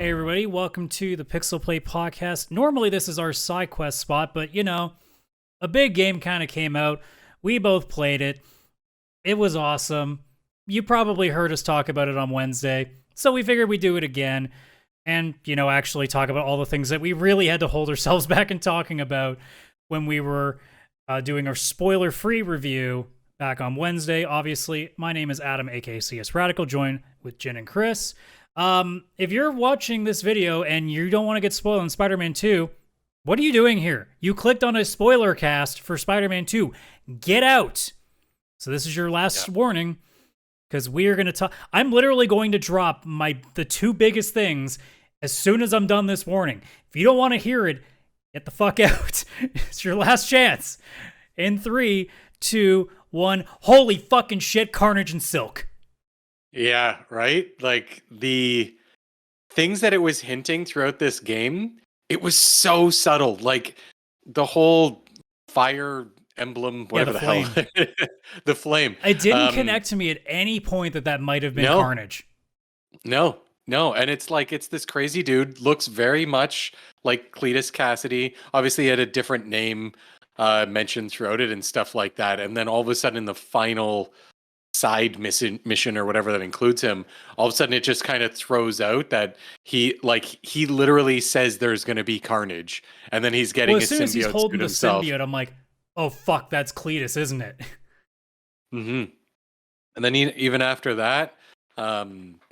Hey everybody, welcome to the pixelplaypodcast. Normally this is our side quest spot, but you know, a big game kind of came out. We both played it. It was awesome. You probably heard us talk about it on Wednesday, so we figured we'd do it again and, you know, actually talk about all the things that we really had to hold ourselves back in talking about when we were doing our spoiler-free review back on Wednesday. Obviously, my name is Adam, aka CS Radical, joined with Jen and Chris. If you're watching this video and you don't want to get spoiled on Spider-Man 2, what are you doing here? You clicked on a spoiler cast for Spider-Man 2. Get out. So this is your last warning, because we are going to talk. I'm literally going to drop the two biggest things as soon as I'm done this warning. If you don't want to hear it, get the fuck out. It's your last chance. In 3, 2, 1. Holy fucking shit, Carnage and Silk. Yeah, right? Like, the things that it was hinting throughout this game, it was so subtle. Like, the whole fire emblem, whatever the hell. The flame. It didn't connect to me at any point that might have been Carnage. No. And it's like, it's this crazy dude, looks very much like Cletus Cassidy. Obviously, he had a different name mentioned throughout it and stuff like that. And then all of a sudden, in the final side mission or whatever that includes him, all of a sudden it just kind of throws out that he literally says there's going to be carnage, and then he's getting as soon as he's holding the himself. Symbiote, I'm like, oh fuck, that's Cletus, isn't it? And then even after that,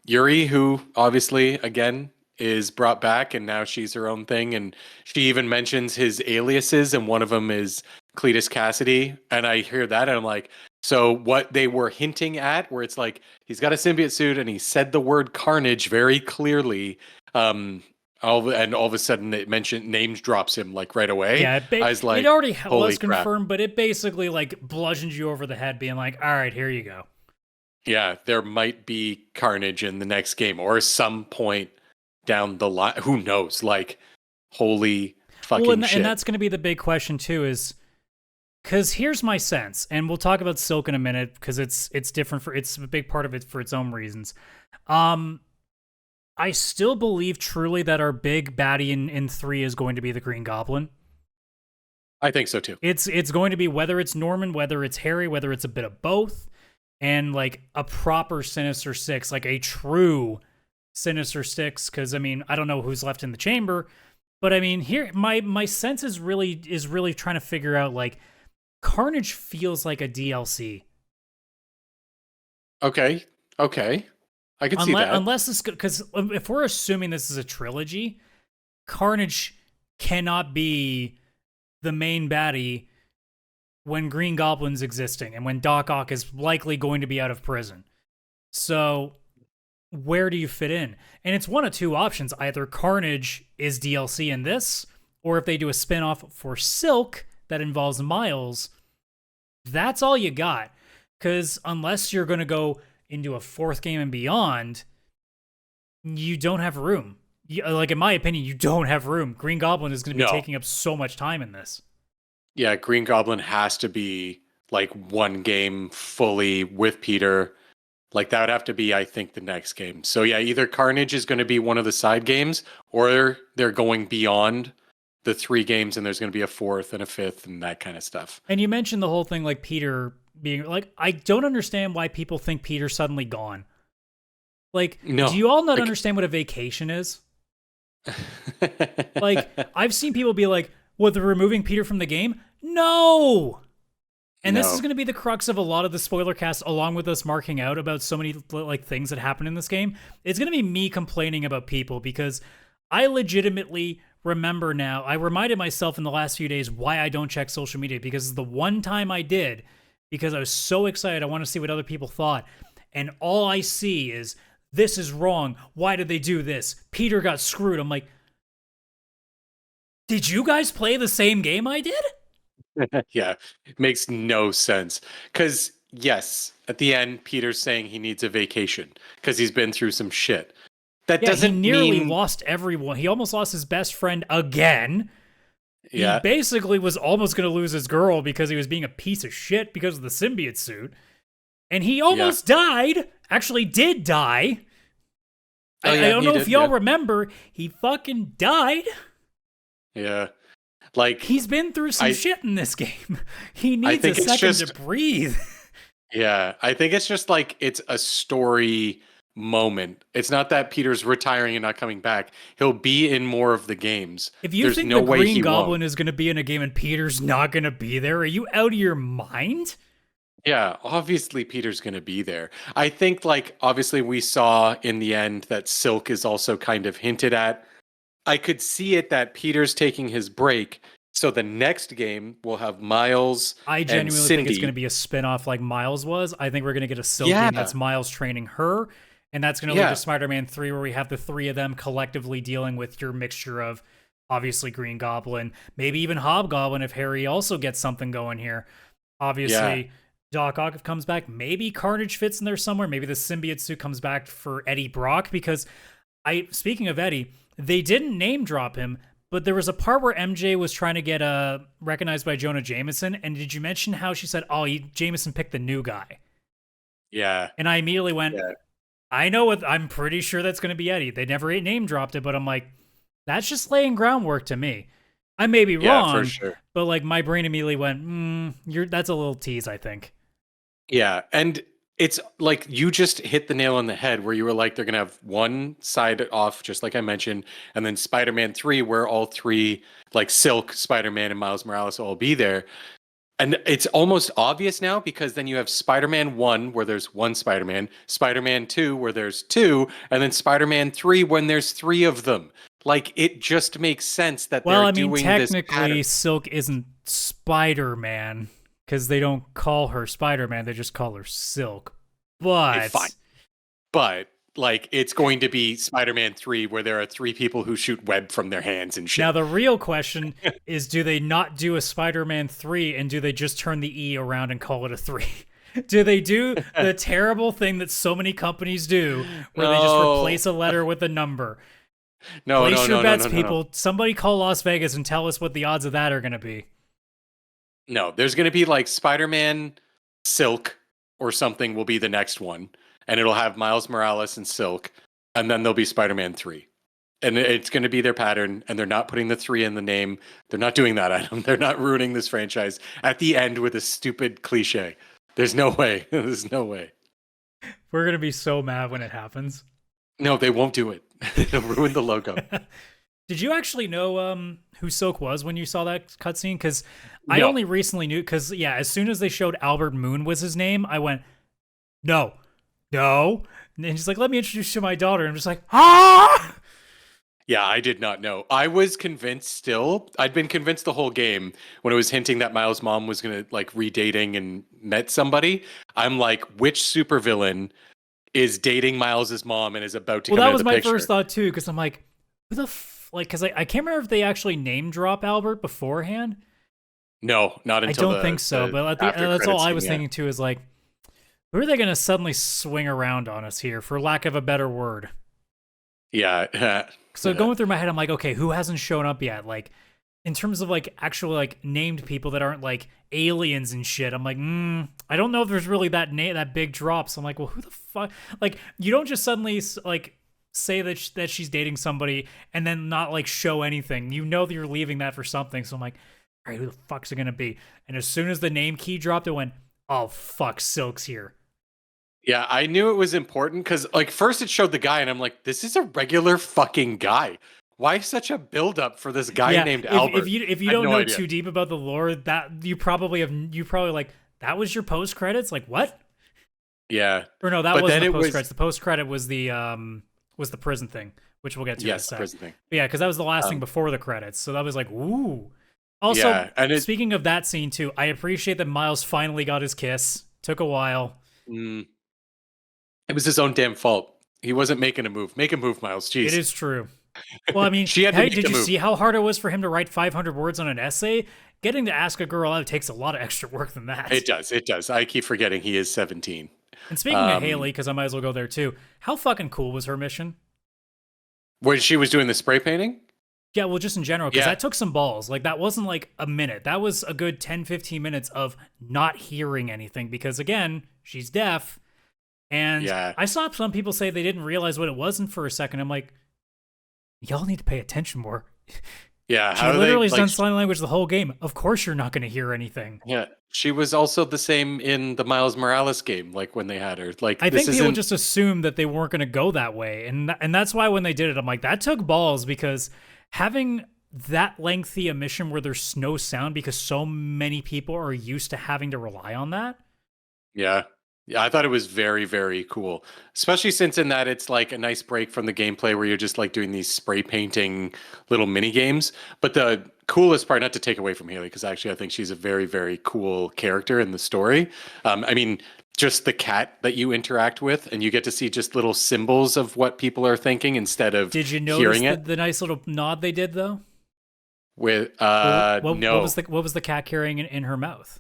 Yuri, who obviously again is brought back, and now she's her own thing, and she even mentions his aliases, and one of them is Cletus Cassidy, and I hear that and I'm like, so what they were hinting at, where it's like he's got a symbiote suit and he said the word Carnage very clearly, all of a sudden it names drops him like right away. Yeah, I was like, it already was crap. confirmed, but it basically like bludgeons you over the head, being like, all right, here you go. Yeah, there might be Carnage in the next game or some point down the line. Who knows? Like, holy fucking shit. And that's going to be the big question too, is because here's my sense, and we'll talk about Silk in a minute because it's different it's a big part of it for its own reasons. I still believe truly that our big baddie in 3 is going to be the Green Goblin. I think so too. It's going to be, whether it's Norman, whether it's Harry, whether it's a bit of both, and like a proper Sinister Six, like a true Sinister Six. Because I mean, I don't know who's left in the chamber, but I mean, here my sense is really trying to figure out, like, Carnage feels like a DLC. Okay. I can see that. Unless this, because if we're assuming this is a trilogy, Carnage cannot be the main baddie when Green Goblin's existing and when Doc Ock is likely going to be out of prison. So where do you fit in? And it's one of two options. Either Carnage is DLC in this, or if they do a spin-off for Silk that involves Miles, that's all you got. Because unless you're going to go into a 4th game and beyond, you don't have room. Like, in my opinion, you don't have room. Green Goblin is going to be taking up so much time in this. Yeah, Green Goblin has to be like one game fully with Peter. Like, that would have to be, I think, the next game. So yeah, either Carnage is going to be one of the side games, or they're going beyond the 3 games and there's going to be a 4th and a 5th and that kind of stuff. And you mentioned the whole thing, like Peter being like, I don't understand why people think Peter's suddenly gone. Like, no, do you all not understand what a vacation is? Like, I've seen people be like, what, they're removing Peter from the game? No! And this is going to be the crux of a lot of the spoiler cast, along with us marking out about so many like things that happen in this game. It's going to be me complaining about people, because I legitimately remember now, I reminded myself in the last few days why I don't check social media, because the one time I did, because I was so excited, I want to see what other people thought, and all I see is, this is wrong, why did they do this, Peter got screwed. I'm like, did you guys play the same game I did? Yeah, it makes no sense. Because, yes, at the end, Peter's saying he needs a vacation because he's been through some shit. That doesn't mean... he nearly lost everyone. He almost lost his best friend again. Yeah. He basically was almost going to lose his girl because he was being a piece of shit because of the symbiote suit. And he almost died. Actually did die. Oh, I yeah, don't he know if did, y'all yeah. remember, he fucking died. Yeah. Like, He's been through some I shit in this game. He I needs a think it's second to just breathe. yeah, I think it's just like it's a story moment. It's not that Peter's retiring and not coming back. He'll be in more of the games. If you There's think no the way Green he won't. Goblin is going to be in a game and Peter's not going to be there, are you out of your mind? Yeah, obviously Peter's going to be there. I think like obviously we saw in the end that Silk is also kind of hinted at. I could see it that Peter's taking his break. So the next game will have Miles I and genuinely think it's going to Cindy. be a spin-off like Miles was. I think we're going to get a Silk game Yeah. that's Miles training her, and that's going to lead to Yeah. Spider-Man 3 where we have the three of them collectively dealing with your mixture of obviously Green Goblin, maybe even Hobgoblin if Harry also gets something going here. Yeah. Obviously, Doc Ock comes back. Maybe Carnage fits in there somewhere. Maybe the symbiote suit comes back for Eddie Brock because speaking of Eddie, they didn't name drop him, but there was a part where MJ was trying to get recognized by Jonah Jameson, and did you mention how she said, "Oh, Jameson picked the new guy," Yeah. and I immediately went, Yeah. "I know what. I'm pretty sure that's going to be Eddie." They never name dropped it, but I'm like, that's just laying groundwork to me. I may be Yeah, for wrong, sure. but like my brain immediately went, that's a little tease, I think. Yeah, and it's like you just hit the nail on the head where you were like they're going to have one side off just like I mentioned and then Spider-Man 3 where all three like Silk, Spider-Man and Miles Morales will all be there. And it's almost obvious now because then you have Spider-Man 1 where there's one Spider-Man, Spider-Man 2 where there's two, and then Spider-Man 3 when there's three of them. Like it just makes sense that Well, they're I mean, doing this pattern. technically, Silk isn't Spider-Man because they don't call her Spider-Man; they just call her Silk. Okay, fine. But But like it's going to be Spider-Man 3 where there are three people who shoot web from their hands and shit. now the real question is: do they not do a Spider-Man 3, and do they just turn the E around and call it a 3? Do they do the terrible thing that so many companies do, where they just No. replace a letter with a number? No, Place no, your no, bets, no, no, no, people. Somebody call Las Vegas and tell us what the odds of that are going to be. No, there's going to be like Spider-Man Silk or something will be the next one. And it'll have Miles Morales and Silk. And then there'll be Spider-Man 3. And it's going to be their pattern. And they're not putting the 3 in the name. They're not doing that, Adam. They're not ruining this franchise at the end with a stupid cliche. There's no way. There's no way. We're going to be so mad when it happens. No, they won't do it. They'll ruin the logo. Did you actually know who Silk was when you saw that cutscene? Because I No. only recently knew. Because yeah, as soon as they showed Albert Moon was his name, I went, no. And he's like, let me introduce you to my daughter. And I'm just like, ah. Yeah, I did not know. I was convinced still. I'd been convinced the whole game when it was hinting that Miles' mom was going to like redating and met somebody. I'm like, which supervillain is dating Miles's mom and is about to Well, come that out was of the my picture? first thought too. Because I'm like, who the like? Because I can't remember if they actually name drop Albert beforehand. No, not I until don't think so. But after that's all credits I was scene, thinking too. Is like, who are they going to suddenly swing around on us here, for lack of a better word? Yeah. So going through my head, I'm like, okay, who hasn't shown up yet? Like, in terms of like actual like named people that aren't like aliens and shit, I'm like, I don't know if there's really that big drop. So I'm like, well, who the fuck? Like, you don't just suddenly like say that she's dating somebody and then not like show anything. You know that you're leaving that for something. So I'm like, all right, who the fuck's it gonna be? And as soon as the name key dropped, it went, oh fuck, Silk's here. Yeah, I knew it was important because, like, first it showed the guy, and I'm like, this is a regular fucking guy. Why such a build-up for this guy named Albert? If you I had don't no know idea. too deep about the lore, that you probably like that was your post credits. Like what? Yeah, Or no, that But wasn't then the it post was- credits. The post credit was the prison thing, which we'll get to. in a yes, sec. prison thing. But yeah, because that was the last thing before the credits. So that was like, ooh. Also, Yeah, and speaking of that scene too, I appreciate that Miles finally got his kiss. Took a while. It was his own damn fault. He wasn't making a move. Make a move, Miles. Jeez. It is true. Well, I mean, She had to hey, make did the you move. see how hard it was for him to write 500 words on an essay? Getting to ask a girl out takes a lot of extra work than that. It does. It does. I keep forgetting he is 17. And speaking of Haley, because I might as well go there too, how fucking cool was her mission? When she was doing the spray painting? Yeah, well, just in general, because Yeah. that took some balls. Like, that wasn't like a minute. That was a good 10, 15 minutes of not hearing anything because, again, she's deaf. And Yeah. I saw some people say they didn't realize what it was, and for a second, I'm like, y'all need to pay attention more. Yeah. She How do they literally has like? done sign language the whole game. Of course, you're not going to hear anything. Yeah. She was also the same in the Miles Morales game, like when they had her. Like I this think people isn't. just assumed that they weren't going to go that way, and that's why when they did it, I'm like, that took balls, because having that lengthy a mission where there's no sound because so many people are used to having to rely on that. Yeah. Yeah, I thought it was very, very cool. Especially since in that it's like a nice break from the gameplay where you're just like doing these spray painting little mini games. But the coolest part, not to take away from Haley, because actually I think she's a very, very cool character in the story. I mean, just the cat that you interact with, and you get to see just little symbols of what people are thinking instead of Did you notice hearing it. the nice little nod they did though? With What no. was the cat carrying in her mouth?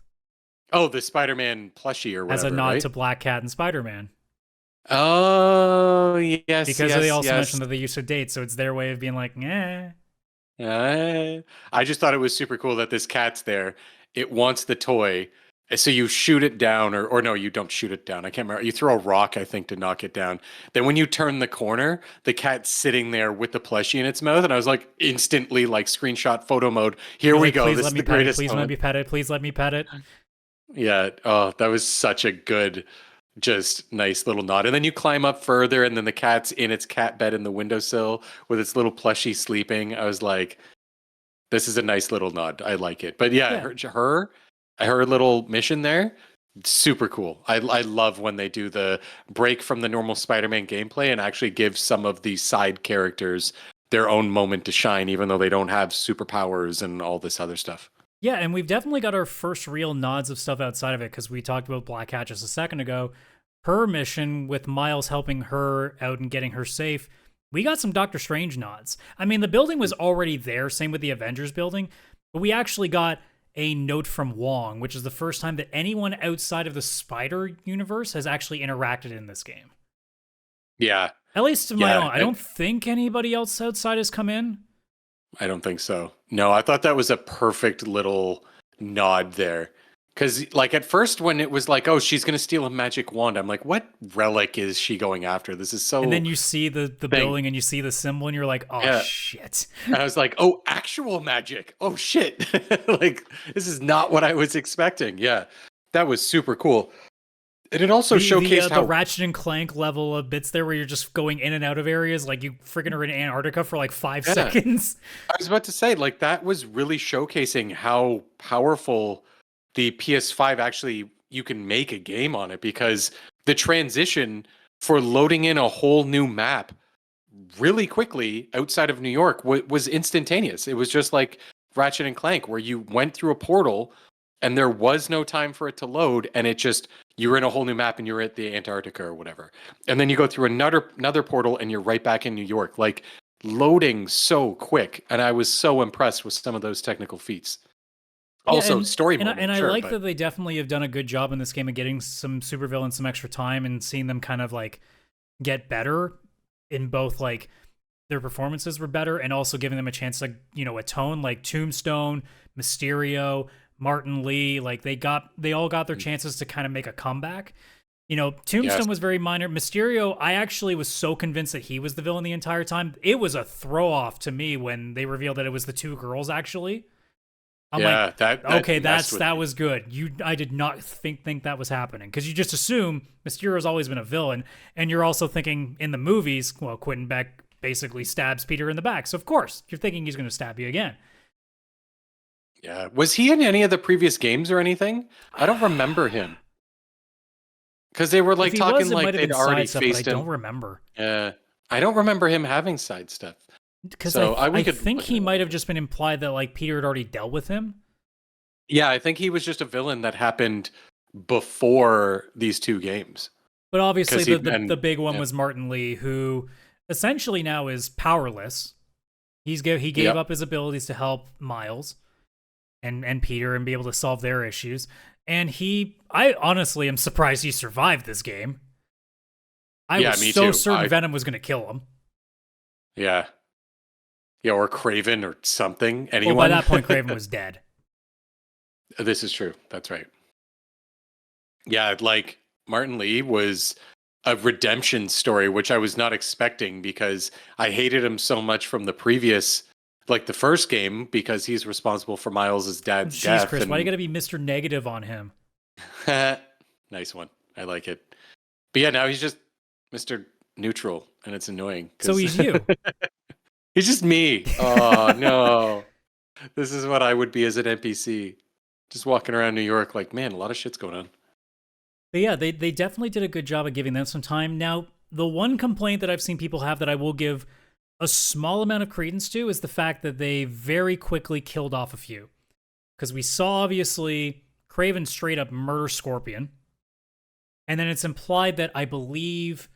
Oh, the Spider-Man plushie or As whatever, a nod right? to Black Cat and Spider-Man. Oh, yes, Because yes, they also yes. mentioned that they used to date, so it's their way of being like, eh. I just thought it was super cool that this cat's there. It wants the toy. So you shoot it down, or no, you don't shoot it down. I can't remember. You throw a rock, I think, to knock it down. Then when you turn the corner, the cat's sitting there with the plushie in its mouth, and I was like, instantly, like screenshot photo mode. Here You're we like, go. please This let is me the pet it. greatest Please let moment. me pet it. Please let me pet it. Yeah. Oh, that was such a good, just nice little nod. And then you climb up further, and then the cat's in its cat bed in the windowsill with its little plushie sleeping. I was like, this is a nice little nod. I like it. But yeah, Yeah. her little mission there, super cool. I love when they do the break from the normal Spider-Man gameplay and actually give some of the side characters their own moment to shine, even though they don't have superpowers and all this other stuff. Yeah, and we've definitely got our first real nods of stuff outside of it, because we talked about Black Cat just a second ago. Her mission with Miles helping her out and getting her safe, we got some Doctor Strange nods. I mean, the building was already there, same with the Avengers building, but we actually got a note from Wong, which is the first time that anyone outside of the Spider universe has actually interacted in this game. Yeah. At least to my Yeah. own. I don't think anybody else outside has come in. I don't think so. No, I thought that was a perfect little nod there. Because, like, at first, when it was like, oh, she's going to steal a magic wand, I'm like, what relic is she going after? This is so. And then you see the building and you see the symbol and you're like, oh, Yeah. shit. And I was like, oh, actual magic. Oh, shit. Like, this is not what I was expecting. Yeah. That was super cool. And it also showcased how. The Ratchet and Clank level of bits there where you're just going in and out of areas. Like, you freaking are in Antarctica for like 5 seconds. I was about to say, like, that was really showcasing how powerful the PS5 actually, you can make a game on it, because the transition for loading in a whole new map really quickly outside of New York was instantaneous. It was just like Ratchet and Clank, where you went through a portal and there was no time for it to load, and it just, you were in a whole new map and you're at the Antarctica or whatever. And then you go through another portal and you're right back in New York. Like, loading so quick, and I was so impressed with some of those technical feats. Also, story moment. And I sure, like but that they definitely have done a good job in this game of getting some supervillains some extra time and seeing them kind of like get better in both, like, their performances were better and also giving them a chance to, atone, like Tombstone, Mysterio, Martin Lee. Like, they all got their chances to kind of make a comeback. Tombstone Yes. was very minor. Mysterio, I actually was so convinced that he was the villain the entire time. It was a throw off to me when they revealed that it was the two girls, actually. I'm like, that okay, messed with that me. was good. I did not think that was happening, because you just assume Mysterio's always been a villain, and you're also thinking in the movies, well, Quentin Beck basically stabs Peter in the back, so of course you're thinking he's going to stab you again. Yeah. Was he in any of the previous games or anything? I don't remember him. Because they were like If he talking was, it like might have they'd been already side stuff, but I faced don't him. remember. I don't remember him having side stuff. Because So, I we could think look he it up. might have just been implied that, like, Peter had already dealt with him. Yeah, I think he was just a villain that happened before these two games. But obviously 'Cause he- the big one yeah. was Martin Lee, who essentially now is powerless. He gave Yep. up his abilities to help Miles and Peter and be able to solve their issues. And I honestly am surprised he survived this game. I Yeah, was me so too. certain Venom was going to kill him. Yeah. Yeah, or Craven or something. Anyone. Well, by that point, Craven was dead. This is true. That's right. Yeah, like Martin Lee was a redemption story, which I was not expecting because I hated him so much from the previous, like the first game, because he's responsible for Miles's dad's Jeez, death. Chris, And why do you gotta be Mr. Negative on him? nice one. I like it. But yeah, now he's just Mr. Neutral, and it's annoying. So he's you. He's just me. Oh no. This is what I would be as an NPC. Just walking around New York like, man, a lot of shit's going on. But yeah, they definitely did a good job of giving them some time. Now, the one complaint that I've seen people have that I will give a small amount of credence to is the fact that they very quickly killed off a few. Because we saw, obviously, Kraven straight up murder Scorpion. And then it's implied that I believe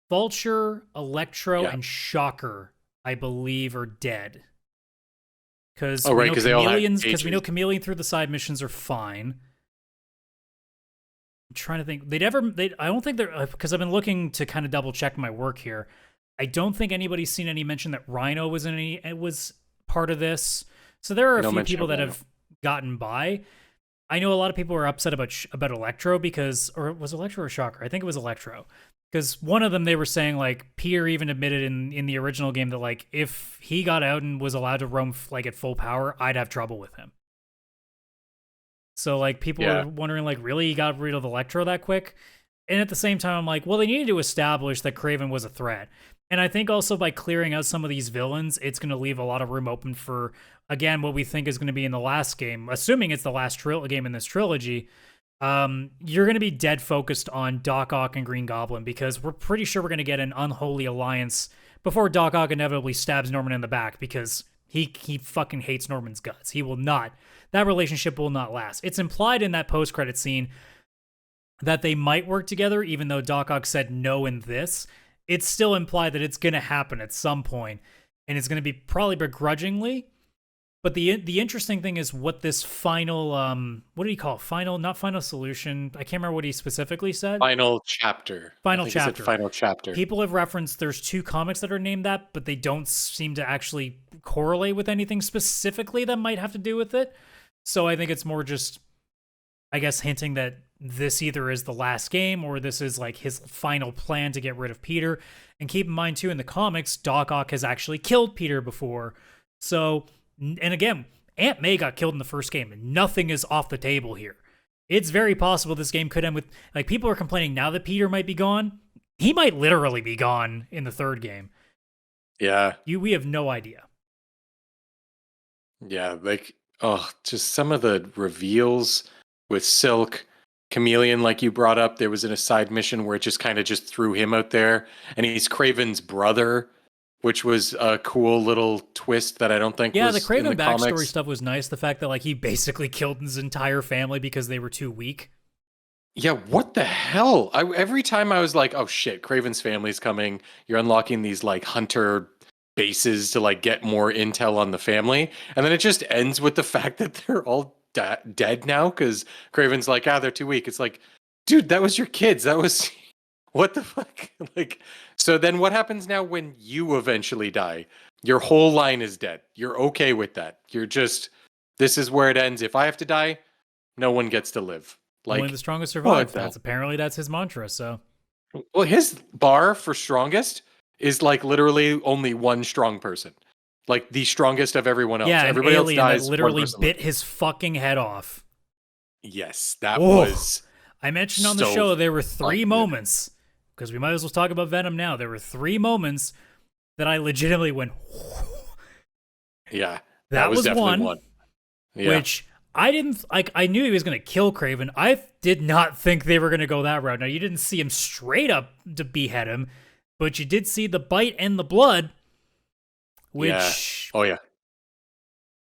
Vulture, Electro, and Shocker, I believe, are dead. Because they all had because we know H's. Chameleon through the side missions are fine. I'm trying to think. I don't think they're, because I've been looking to kind of double check my work here. I don't think anybody's seen any mention that Rhino was part of this. So there are a few people that have gotten by. I know a lot of people are upset about Electro because, or was Electro or Shocker? I think it was Electro. Because one of them, they were saying, like, Peter even admitted in the original game that, like, if he got out and was allowed to roam, like, at full power, I'd have trouble with him. So, like, people were wondering, like, really, he got rid of Electro that quick? And at the same time, I'm like, well, they needed to establish that Kraven was a threat. And I think also by clearing out some of these villains, it's going to leave a lot of room open for, again, what we think is going to be in the last game, assuming it's the last game in this trilogy. You're going to be dead focused on Doc Ock and Green Goblin because we're pretty sure we're going to get an unholy alliance before Doc Ock inevitably stabs Norman in the back because he fucking hates Norman's guts. He will not. That relationship will not last. It's implied in that post-credit scene that they might work together, even though Doc Ock said no in this. It's still implied that it's going to happen at some point, and it's going to be probably begrudgingly. But the interesting thing is what this final, what did he call it? Not final solution. I can't remember what he specifically said. Final chapter. Final I think he chapter. said final chapter. People have referenced there's 2 comics that are named that, but they don't seem to actually correlate with anything specifically that might have to do with it. So I think it's more just, I guess, hinting that this either is the last game or this is like his final plan to get rid of Peter. And keep in mind, too, in the comics, Doc Ock has actually killed Peter before. So, and again, Aunt May got killed in the first game, and nothing is off the table here. It's very possible this game could end with, like, people are complaining now that Peter might be gone. He might literally be gone in the third game. Yeah. We have no idea. Yeah, like, just some of the reveals with Silk, Chameleon, like you brought up. There was in a side mission where it just kind of just threw him out there, and he's Kraven's brother, which was a cool little twist that I don't think was the Kraven in the backstory comics. stuff was nice. The fact that, like, he basically killed his entire family because they were too weak. Yeah, what the hell? Every time I was like, oh shit, Kraven's family's coming. You're unlocking these like hunter bases to like get more intel on the family. And then it just ends with the fact that they're all dead now because Kraven's like, they're too weak. It's like, dude, that was your kids. That was what the fuck? Like, so then what happens now when you eventually die? Your whole line is dead. You're okay with that. You're just, this is where it ends. If I have to die, no one gets to live. Like, only the strongest survive. That's his mantra. So, well, his bar for strongest is like literally only one strong person, like the strongest of everyone else. Yeah, everybody an else alien dies. that literally bit his fucking head off. Yes, that was. I mentioned on the show there were 3 moments, because we might as well talk about Venom now. There were 3 moments that I legitimately went. Yeah, that was definitely one. Yeah. Which I didn't like. I knew he was going to kill Kraven. I did not think they were going to go that route. Now, you didn't see him straight up to behead him, but you did see the bite and the blood, which he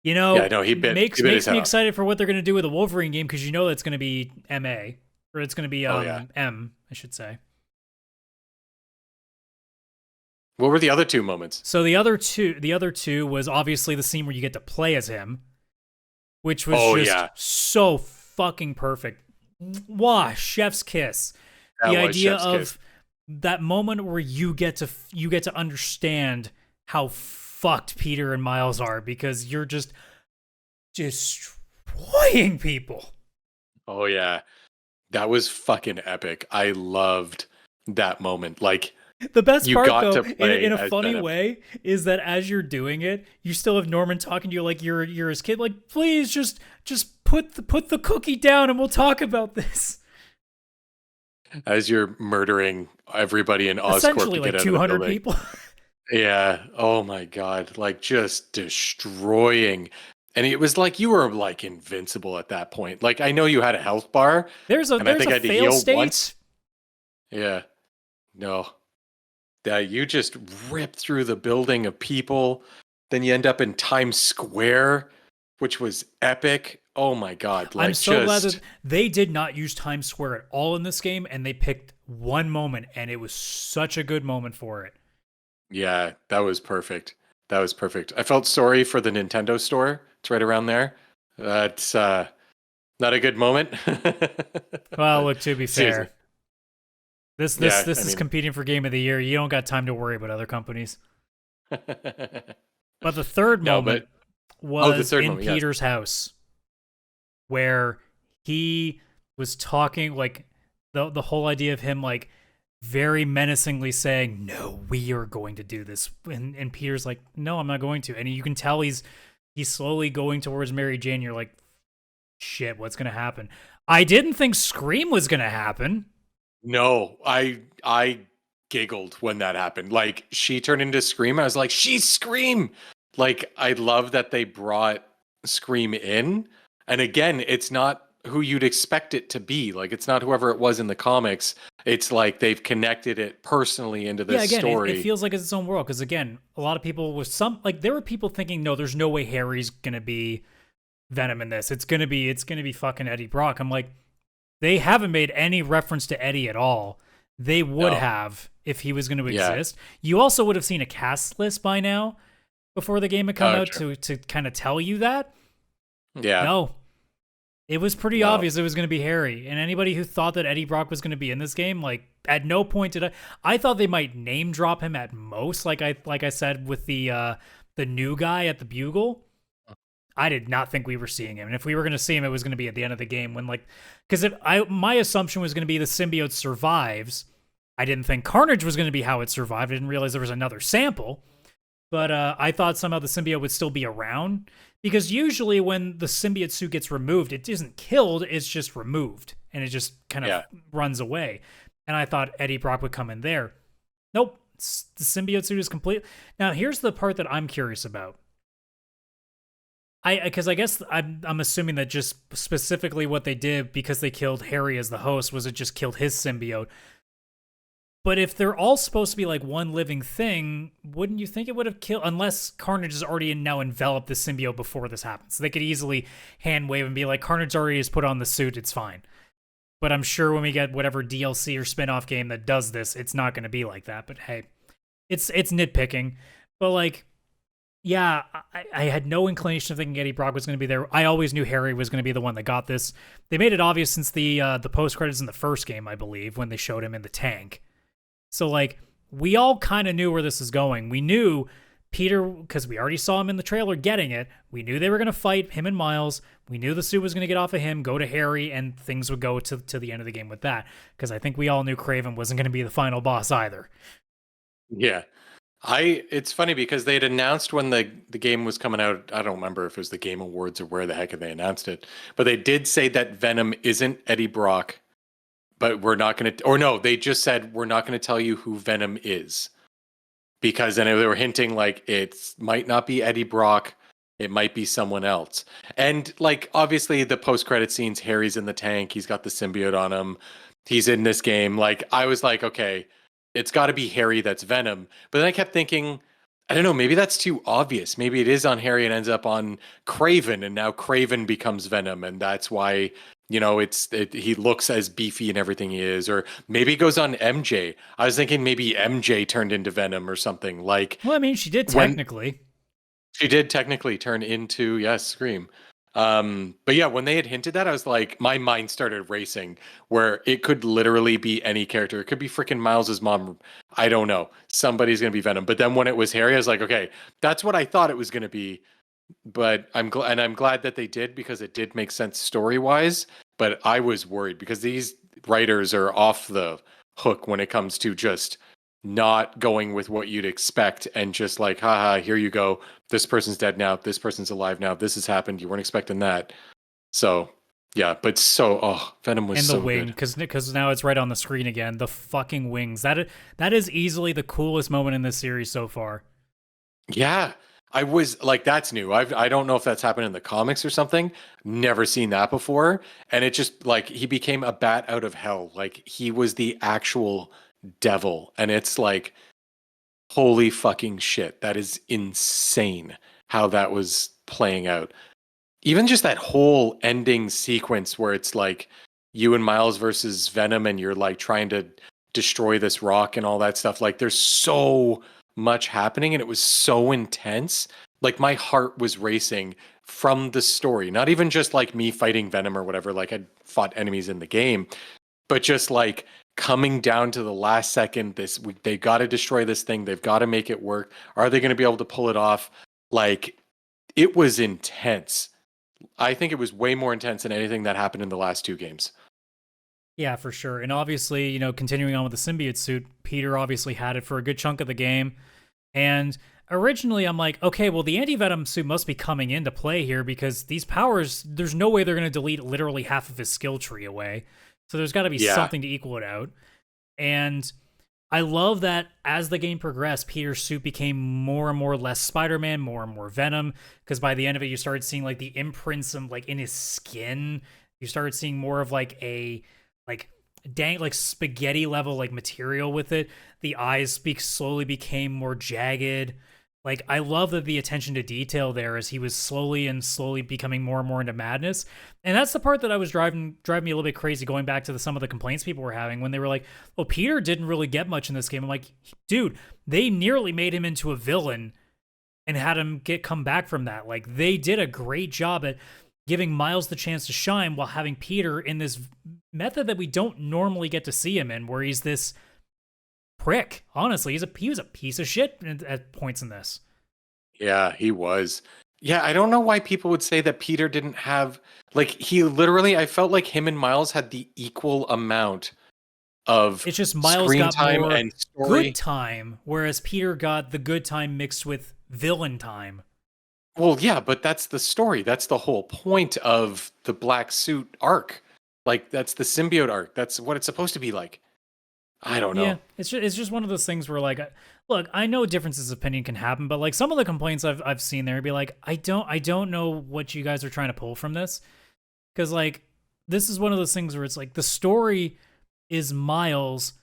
makes me excited for what they're going to do with the Wolverine game, because you know that's going to be MA, or it's going to be M, I should say. What were the other 2 moments? So the other two was obviously the scene where you get to play as him, which was so fucking perfect. Wow, chef's kiss. The idea of that moment where you get to understand how fucked Peter and Miles are, because you're just destroying people. Oh yeah. That was fucking epic. I loved that moment. Like, The best you part, got though, to play in a as funny Venom. way, is that as you're doing it, you still have Norman talking to you like you're his kid. Like, please, just put the cookie down, and we'll talk about this. As you're murdering everybody in Oscorp Essentially, to get like out of the 200 building. people. Yeah. Oh my God. Like, just destroying. And it was like you were like invincible at that point. Like, I know you had a health bar, There's a and I there's think a I had to fail heal state. once. Yeah. No. That you just rip through the building of people. Then you end up in Times Square, which was epic. Oh my God. I'm Like, so glad that just, they did not use Times Square at all in this game, and they picked one moment, and it was such a good moment for it. yeah, that was perfect. That was perfect. I felt sorry for the Nintendo store. It's right around there. That's not a good moment. Well, But look, to be seriously. fair, this this Yeah, this I is mean, competing for Game of the Year. You don't got time to worry about other companies. But the third no, moment but oh, the was third in moment, yes. Peter's house, where he was talking like the whole idea of him like very menacingly saying, "No, we are going to do this," and Peter's like, "No, I'm not going to," and you can tell he's slowly going towards Mary Jane. You're like, "Shit, what's gonna happen?" I didn't think Scream was gonna happen. No, I giggled when that happened. Like, she turned into Scream. I was like, she's Scream. Like, I love that they brought Scream in. And again, it's not who you'd expect it to be. Like, it's not whoever it was in the comics. It's like they've connected it personally into Yeah, this again, it story. feels like it's its own world because again, a lot of people with some like there were people thinking, no, there's no way Harry's gonna be Venom in this. It's gonna be fucking Eddie Brock. I'm like, they haven't made any reference to Eddie at all. They would No. have if he was going to Yeah. exist. You also would have seen a cast list by now before the game had come Oh, out true. to kind of tell you that. Yeah. No, it was pretty No. obvious it was going to be Harry. And anybody who thought that Eddie Brock was going to be in this game, like at no point did I thought they might name drop him at most, like I said with the new guy at the Bugle. I did not think we were seeing him. And if we were going to see him, it was going to be at the end of the game when like, because if my assumption was going to be the symbiote survives. I didn't think Carnage was going to be how it survived. I didn't realize there was another sample, but I thought somehow the symbiote would still be around because usually when the symbiote suit gets removed, it isn't killed. It's just removed and it just kind of Yeah. runs away. And I thought Eddie Brock would come in there. Nope. The symbiote suit is complete. Now here's the part that I'm curious about. Because I guess I'm assuming that just specifically what they did because they killed Harry as the host was it just killed his symbiote. But if they're all supposed to be like one living thing, wouldn't you think it would have killed? Unless Carnage has already now enveloped the symbiote before this happens, so they could easily hand wave and be like, Carnage already has put on the suit, it's fine. But I'm sure when we get whatever DLC or spin-off game that does this, it's not going to be like that. But hey, it's nitpicking. But like, yeah, I had no inclination of thinking Eddie Brock was going to be there. I always knew Harry was going to be the one that got this. They made it obvious since the post credits in the first game, I believe, when they showed him in the tank. So like, we all kind of knew where this is going. We knew Peter, because we already saw him in the trailer getting it. We knew they were going to fight him and Miles. We knew the suit was going to get off of him, go to Harry, and things would go to the end of the game with that. Because I think we all knew Craven wasn't going to be the final boss either. Yeah. It's funny because they had announced when the game was coming out, I don't remember if it was the Game Awards or where the heck they announced it, but they did say that Venom isn't Eddie Brock, but we're not going to, or no, they just said we're not going to tell you who Venom is because then they were hinting like it might not be Eddie Brock, it might be someone else. And like obviously the post-credit scenes, Harry's in the tank, he's got the symbiote on him, he's in this game. Like I was like, okay, it's got to be Harry that's Venom. But then I kept thinking, I don't know, maybe that's too obvious. Maybe it is on Harry and ends up on Craven, and now Craven becomes Venom, and that's why he looks as beefy and everything he is. Or maybe it goes on MJ. I was thinking maybe MJ turned into Venom or something. Like Well, I mean, she did when technically. she did technically turn into, yes, Scream. But yeah, when they had hinted that, I was like, my mind started racing where it could literally be any character. It could be freaking Miles's mom. I don't know. Somebody's going to be Venom. But then when it was Harry, I was like, okay, that's what I thought it was going to be. But I'm glad that they did because it did make sense story-wise. but I was worried because these writers are off the hook when it comes to just not going with what you'd expect and just like, haha, here you go. This person's dead now. This person's alive now. This has happened. You weren't expecting that. So yeah, but Venom was And the so wing, good. because now it's right on the screen again. The fucking wings. That is easily the coolest moment in this series so far. Yeah. I was like, that's new. I don't know if that's happened in the comics or something. Never seen that before. And it just like he became a bat out of hell. Like he was the actual devil. And it's like, holy fucking shit. That is insane how that was playing out. Even just that whole ending sequence where it's like you and Miles versus Venom and you're like trying to destroy this rock and all that stuff. Like there's so much happening and it was so intense. Like my heart was racing from the story, not even just like me fighting Venom or whatever. Like I fought enemies in the game, but just like coming down to the last second, they got to destroy this thing. They've got to make it work. Are they going to be able to pull it off? Like it was intense. I think it was way more intense than anything that happened in the last two games. Yeah, for sure. And obviously, continuing on with the symbiote suit, Peter obviously had it for a good chunk of the game. And originally, I'm like, okay, well, the anti-venom suit must be coming into play here because these powers, there's no way they're going to delete literally half of his skill tree away. So there's got to be something to equal it out. And I love that as the game progressed, Peter's suit became more and more less Spider-Man, more and more Venom, because by the end of it, you started seeing like the imprints of like in his skin. You started seeing more of like a like spaghetti level like material with it. The eyes slowly became more jagged. Like I love that the attention to detail there as he was slowly becoming more and more into madness. And that's the part that I was driving me a little bit crazy going back to some of the complaints people were having when they were like, "Oh, Peter didn't really get much in this game." I'm like, "Dude, they nearly made him into a villain and had him come back from that. Like they did a great job at giving Miles the chance to shine while having Peter in this method that we don't normally get to see him in, where he's this prick. Honestly, he was a piece of shit at points in this." Yeah, he was. Yeah, I don't know why people would say that Peter didn't have like he literally I felt like him and Miles had the equal amount of It's just Miles screen got time more and story. good time, whereas Peter got the good time mixed with villain time. Well, yeah, but that's the story. That's the whole point of the black suit arc. Like that's the symbiote arc. That's what it's supposed to be like. I don't Yeah, know. it's just one of those things where like, look, I know differences of opinion can happen, but like some of the complaints I've seen there be like, I don't know what you guys are trying to pull from this, because like this is one of those things where it's like the story is Miles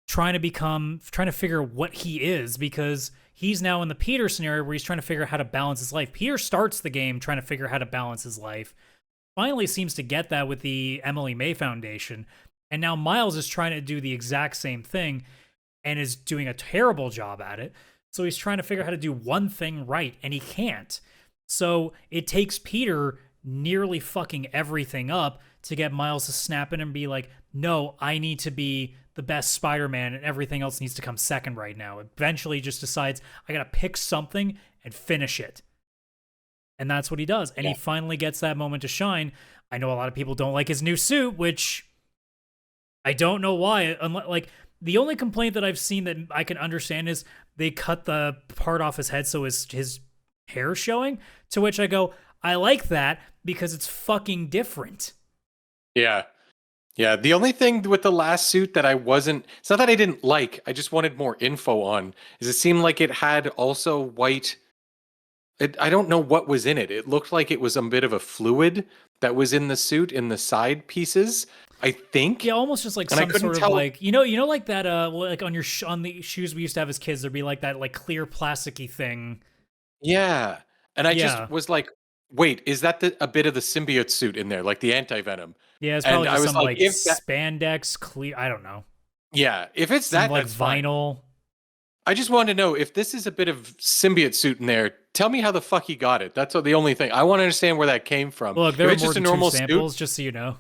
trying to figure what he is, because he's now in the Peter scenario where he's trying to figure out how to balance his life. Peter starts the game trying to figure out how to balance his life. Finally seems to get that with the Emily May Foundation. And now Miles is trying to do the exact same thing and is doing a terrible job at it. So he's trying to figure out how to do one thing right, and he can't. So it takes Peter nearly fucking everything up to get Miles to snap in and be like, no, I need to be the best Spider-Man and everything else needs to come second right now. Eventually just decides, I gotta pick something and finish it. And that's what he does. And he finally gets that moment to shine. I know a lot of people don't like his new suit, which I don't know why. Like, the only complaint that I've seen that I can understand is they cut the part off his head so his hair showing, to which I go, I like that because it's fucking different. Yeah. Yeah. The only thing with the last suit that it's not that I didn't like, I just wanted more info on, is it seemed like it had also white. I don't know what was in it. It looked like it was a bit of a fluid that was in the suit in the side pieces, I think. Yeah, almost just like some sort of like like that like on on the shoes we used to have as kids, there'd be like that like clear plasticky thing. Yeah. And I just was like, wait, is that a bit of the symbiote suit in there, like the anti-venom? Yeah, it's And probably I just was some like, like if that, spandex clear, I don't know. yeah, if it's Some that, like that's fine. vinyl. I just wanted to know if this is a bit of symbiote suit in there. Tell me how the fuck he got it. That's the only thing. I want to understand where that came from. Look, there If are it's more just a than normal two samples, suit, just so you know.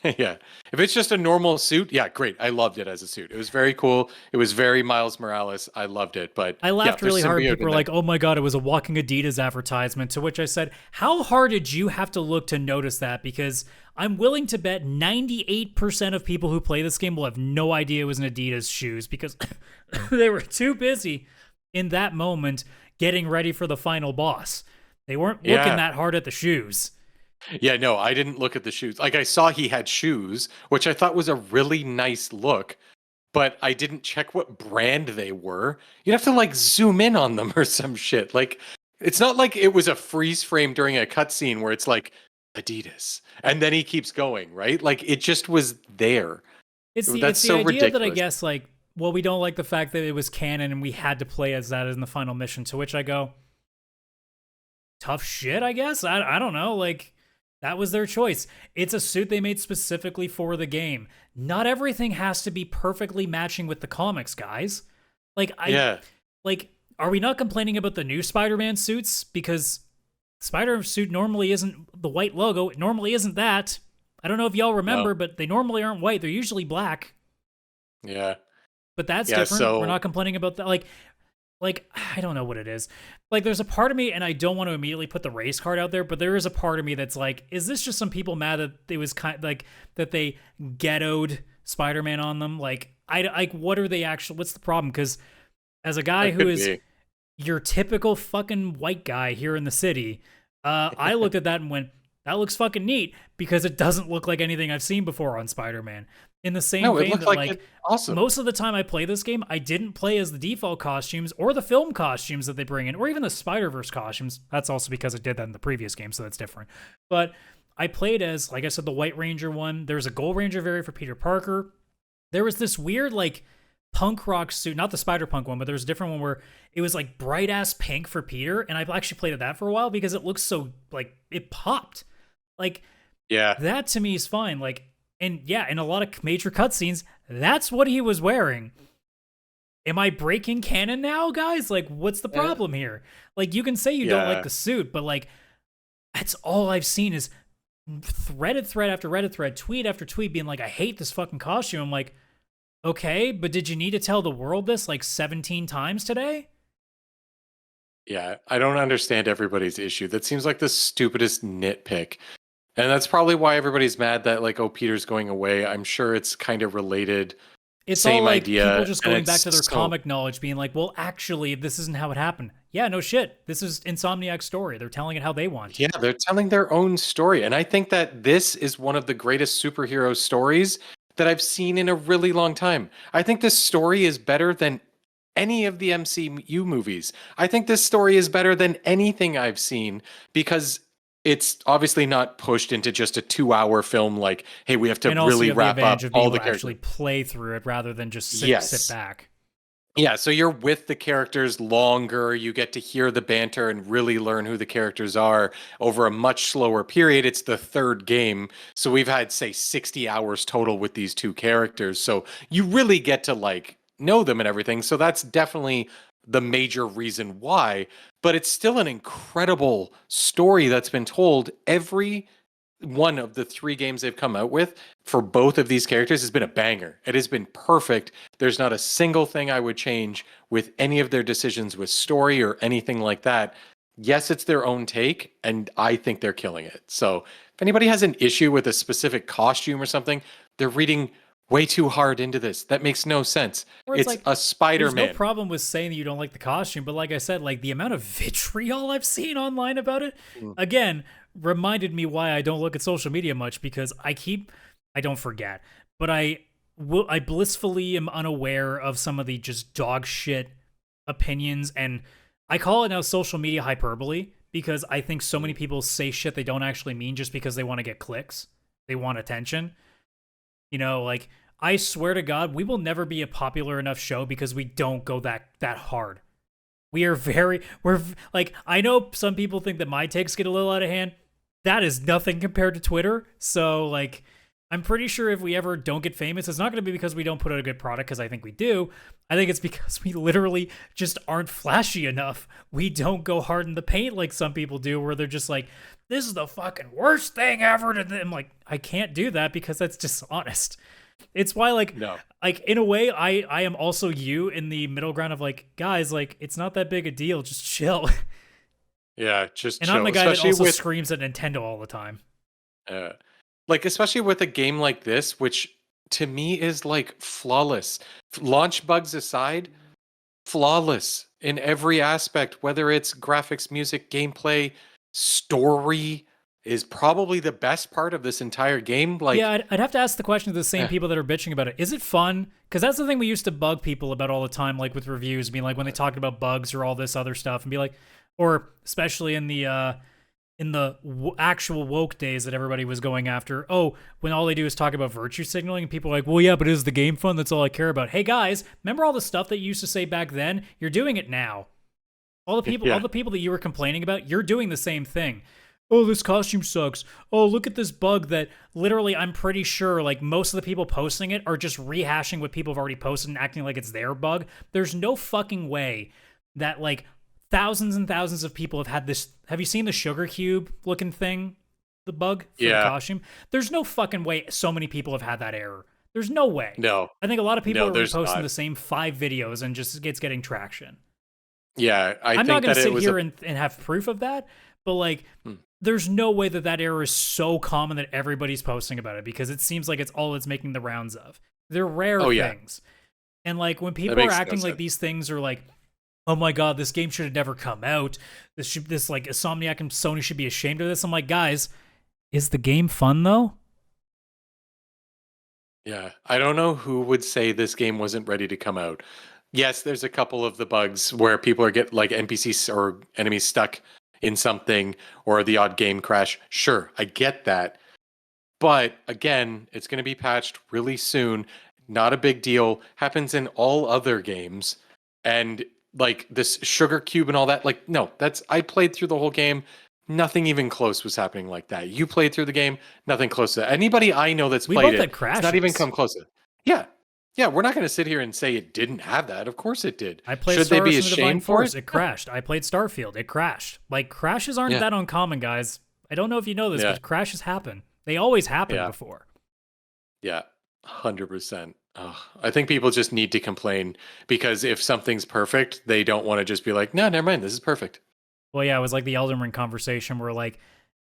Yeah. If it's just a normal suit, yeah, great. I loved it as a suit. It was very cool. It was very Miles Morales. I loved it. But I yeah, laughed there's really hard. symbiote People in were there. like, "Oh my god, it was a walking Adidas advertisement." To which I said, "How hard did you have to look to notice that?" Because I'm willing to bet 98% of people who play this game will have no idea it was an Adidas shoes because they were too busy in that moment getting ready for the final boss. They weren't looking Yeah. that hard at the shoes. Yeah, no, I didn't look at the shoes. Like I saw he had shoes, which I thought was a really nice look, but I didn't check what brand they were. You'd have to like zoom in on them or some shit. Like it's not like it was a freeze frame during a cutscene where it's like Adidas and then he keeps going, right? Like it just was there. It's That's the so idea that I ridiculous. guess like, well, we don't like the fact that it was canon and we had to play as that in the final mission. To which I go, tough shit, I guess. I don't know. Like, that was their choice. It's a suit they made specifically for the game. Not everything has to be perfectly matching with the comics, guys. Like, Yeah. like, are we not complaining about the new Spider-Man suits? Because Spider suit normally isn't the white logo. It normally isn't that. I don't know if y'all No. remember, but they normally aren't white. They're usually black. Yeah. But that's Yeah, different. We're so not complaining about that. Like I don't know what it is. Like there's a part of me, and I don't want to immediately put the race card out there, but there is a part of me that's like, is this just some people mad that it was kind like that they ghettoed Spider-Man on them? Like what are they actually? What's the problem? Because as a guy that who could is be. your typical fucking white guy here in the city, I looked at that and went, that looks fucking neat because it doesn't look like anything I've seen before on Spider-Man. In the same No, it vein looked that like like it awesome. most of the time I play this game, I didn't play as the default costumes or the film costumes that they bring in, or even the Spider-Verse costumes. That's also because I did that in the previous game, so that's different. But I played as, like I said, the White Ranger one. There's a Gold Ranger variant for Peter Parker. There was this weird, like, punk rock suit, not the Spider-Punk one, but there's a different one where it was, like, bright-ass pink for Peter, and I've actually played at that for a while because it looks so, like, it popped. Like, Yeah. that to me is fine. Like, and yeah, in a lot of major cutscenes, that's what he was wearing. Am I breaking canon now, guys? Like, what's the Eh, problem here? Like, you can say you don't like Yeah. the suit, but like, that's all I've seen is Reddit thread after Reddit thread, tweet after tweet being like, I hate this fucking costume. I'm like, okay, but did you need to tell the world this like 17 times today? Yeah. I don't understand everybody's issue. That seems like the stupidest nitpick. And that's probably why everybody's mad that like, oh, Peter's going away. I'm sure it's kind of related. It's all Same like people idea. just And going back it's to their so comic knowledge, being like, well, actually, this isn't how it happened. Yeah, no shit. This is Insomniac's story. They're telling it how they want. yeah, they're telling their own story. And I think that this is one of the greatest superhero stories that I've seen in a really long time. I think this story is better than any of the MCU movies. I think this story is better than anything I've seen because it's obviously not pushed into just a 2 hour film like, hey, we have to And also, really you have the wrap up advantage of being all able the to characters. actually play through it rather than just sit Yes. back. Yeah, so you're with the characters longer. You get to hear the banter and really learn who the characters are over a much slower period. It's the third game. So we've had, say, 60 hours total with these two characters. So you really get to like know them and everything. So that's definitely the major reason why. But it's still an incredible story that's been told. Every one of the three games they've come out with for both of these characters has been a banger. It has been perfect. There's not a single thing I would change with any of their decisions with story or anything like that. Yes, it's their own take, and I think they're killing it. So if anybody has an issue with a specific costume or something, they're reading way too hard into this. That makes no sense. Where it's It's like, a there's no Spider-Man. problem with saying that you don't like the costume, but like I said, like the amount of vitriol I've seen online about it, Mm. again, reminded me why I don't look at social media much because I don't forget, but I blissfully am unaware of some of the just dog shit opinions, and I call it now social media hyperbole because I think so many people say shit they don't actually mean just because they want to get clicks, they want attention. You know, like I swear to God, we will never be a popular enough show because we don't go that hard. Like I know some people think that my takes get a little out of hand. That is nothing compared to Twitter. So like I'm pretty sure if we ever don't get famous, it's not going to be because we don't put out a good product, because I think we do. I think it's because we literally just aren't flashy enough. We don't go hard in the paint like some people do, where they're just like, this is the fucking worst thing ever. And I'm like, I can't do that because that's dishonest. It's why, like, No. like in a way, I am also you in the middle ground of like, guys, like, it's not that big a deal. Just chill. Yeah, just And chill. I'm the guy Especially that also with screams at Nintendo all the time. like especially with a game like this, which to me is like flawless. Launch bugs aside, flawless in every aspect, whether it's graphics, music, gameplay, story is probably the best part of this entire game. Like, Yeah, I'd have to ask the question to the same eh, people that are bitching about it. Is it fun? Because that's the thing we used to bug people about all the time, like with reviews, being like when they talked about bugs or all this other stuff, and be like, or especially in the actual woke days that everybody was going after. Oh, when all they do is talk about virtue signaling, and people are like, well, yeah, but is the game fun? That's all I care about. Hey guys, remember all the stuff that you used to say back then? You're doing it now. All yeah, the people that you were complaining about, you're doing the same thing. Oh, this costume sucks. Oh, look at this bug that literally I'm pretty sure like most of the people posting it are just rehashing what people have already posted and acting like it's their bug. There's no fucking way that like thousands and thousands of people have had this. Have you seen the sugar cube looking thing? The bug for the yeah, costume? There's no fucking way so many people have had that error. There's no way. no, I think a lot of people no, are there's reposting not. the same 5 videos and just it's getting traction. Yeah, I I'm think not going that to it sit was here and have proof of that, but like, there's no way that that error is so common that everybody's posting about it, because it seems like it's all it's making the rounds of. They're rare things. And like when people are makes no acting like sense. these things are like, oh my god, this game should have never come out. This like Insomniac and Sony should be ashamed of this. I'm like, guys, is the game fun though? Yeah, I don't know who would say this game wasn't ready to come out. Yes, there's a couple of the bugs where people are get like NPCs or enemies stuck in something or the odd game crash. Sure, I get that. But again, it's going to be patched really soon. Not a big deal. Happens in all other games. And like this sugar cube and all that, like, no, that's I played through the whole game. Nothing even close was happening like that. You played through the game, nothing close to that. Anybody I know that's We played both it, had it's not even crashes. come close to it. Yeah. Yeah, we're not going to sit here and say it didn't have that. Of course it did. I played Should Star they be Wars and the Divine ashamed for Force. it? It crashed. I played Starfield. It crashed. Like, crashes aren't Yeah. that uncommon, guys. I don't know if you know this, Yeah. but crashes happen. They always happen Yeah. before. Yeah, 100%. I think people just need to complain because if something's perfect, they don't want to just be like, no, never mind, this is perfect. Well, yeah, it was like the Elden Ring conversation where, like,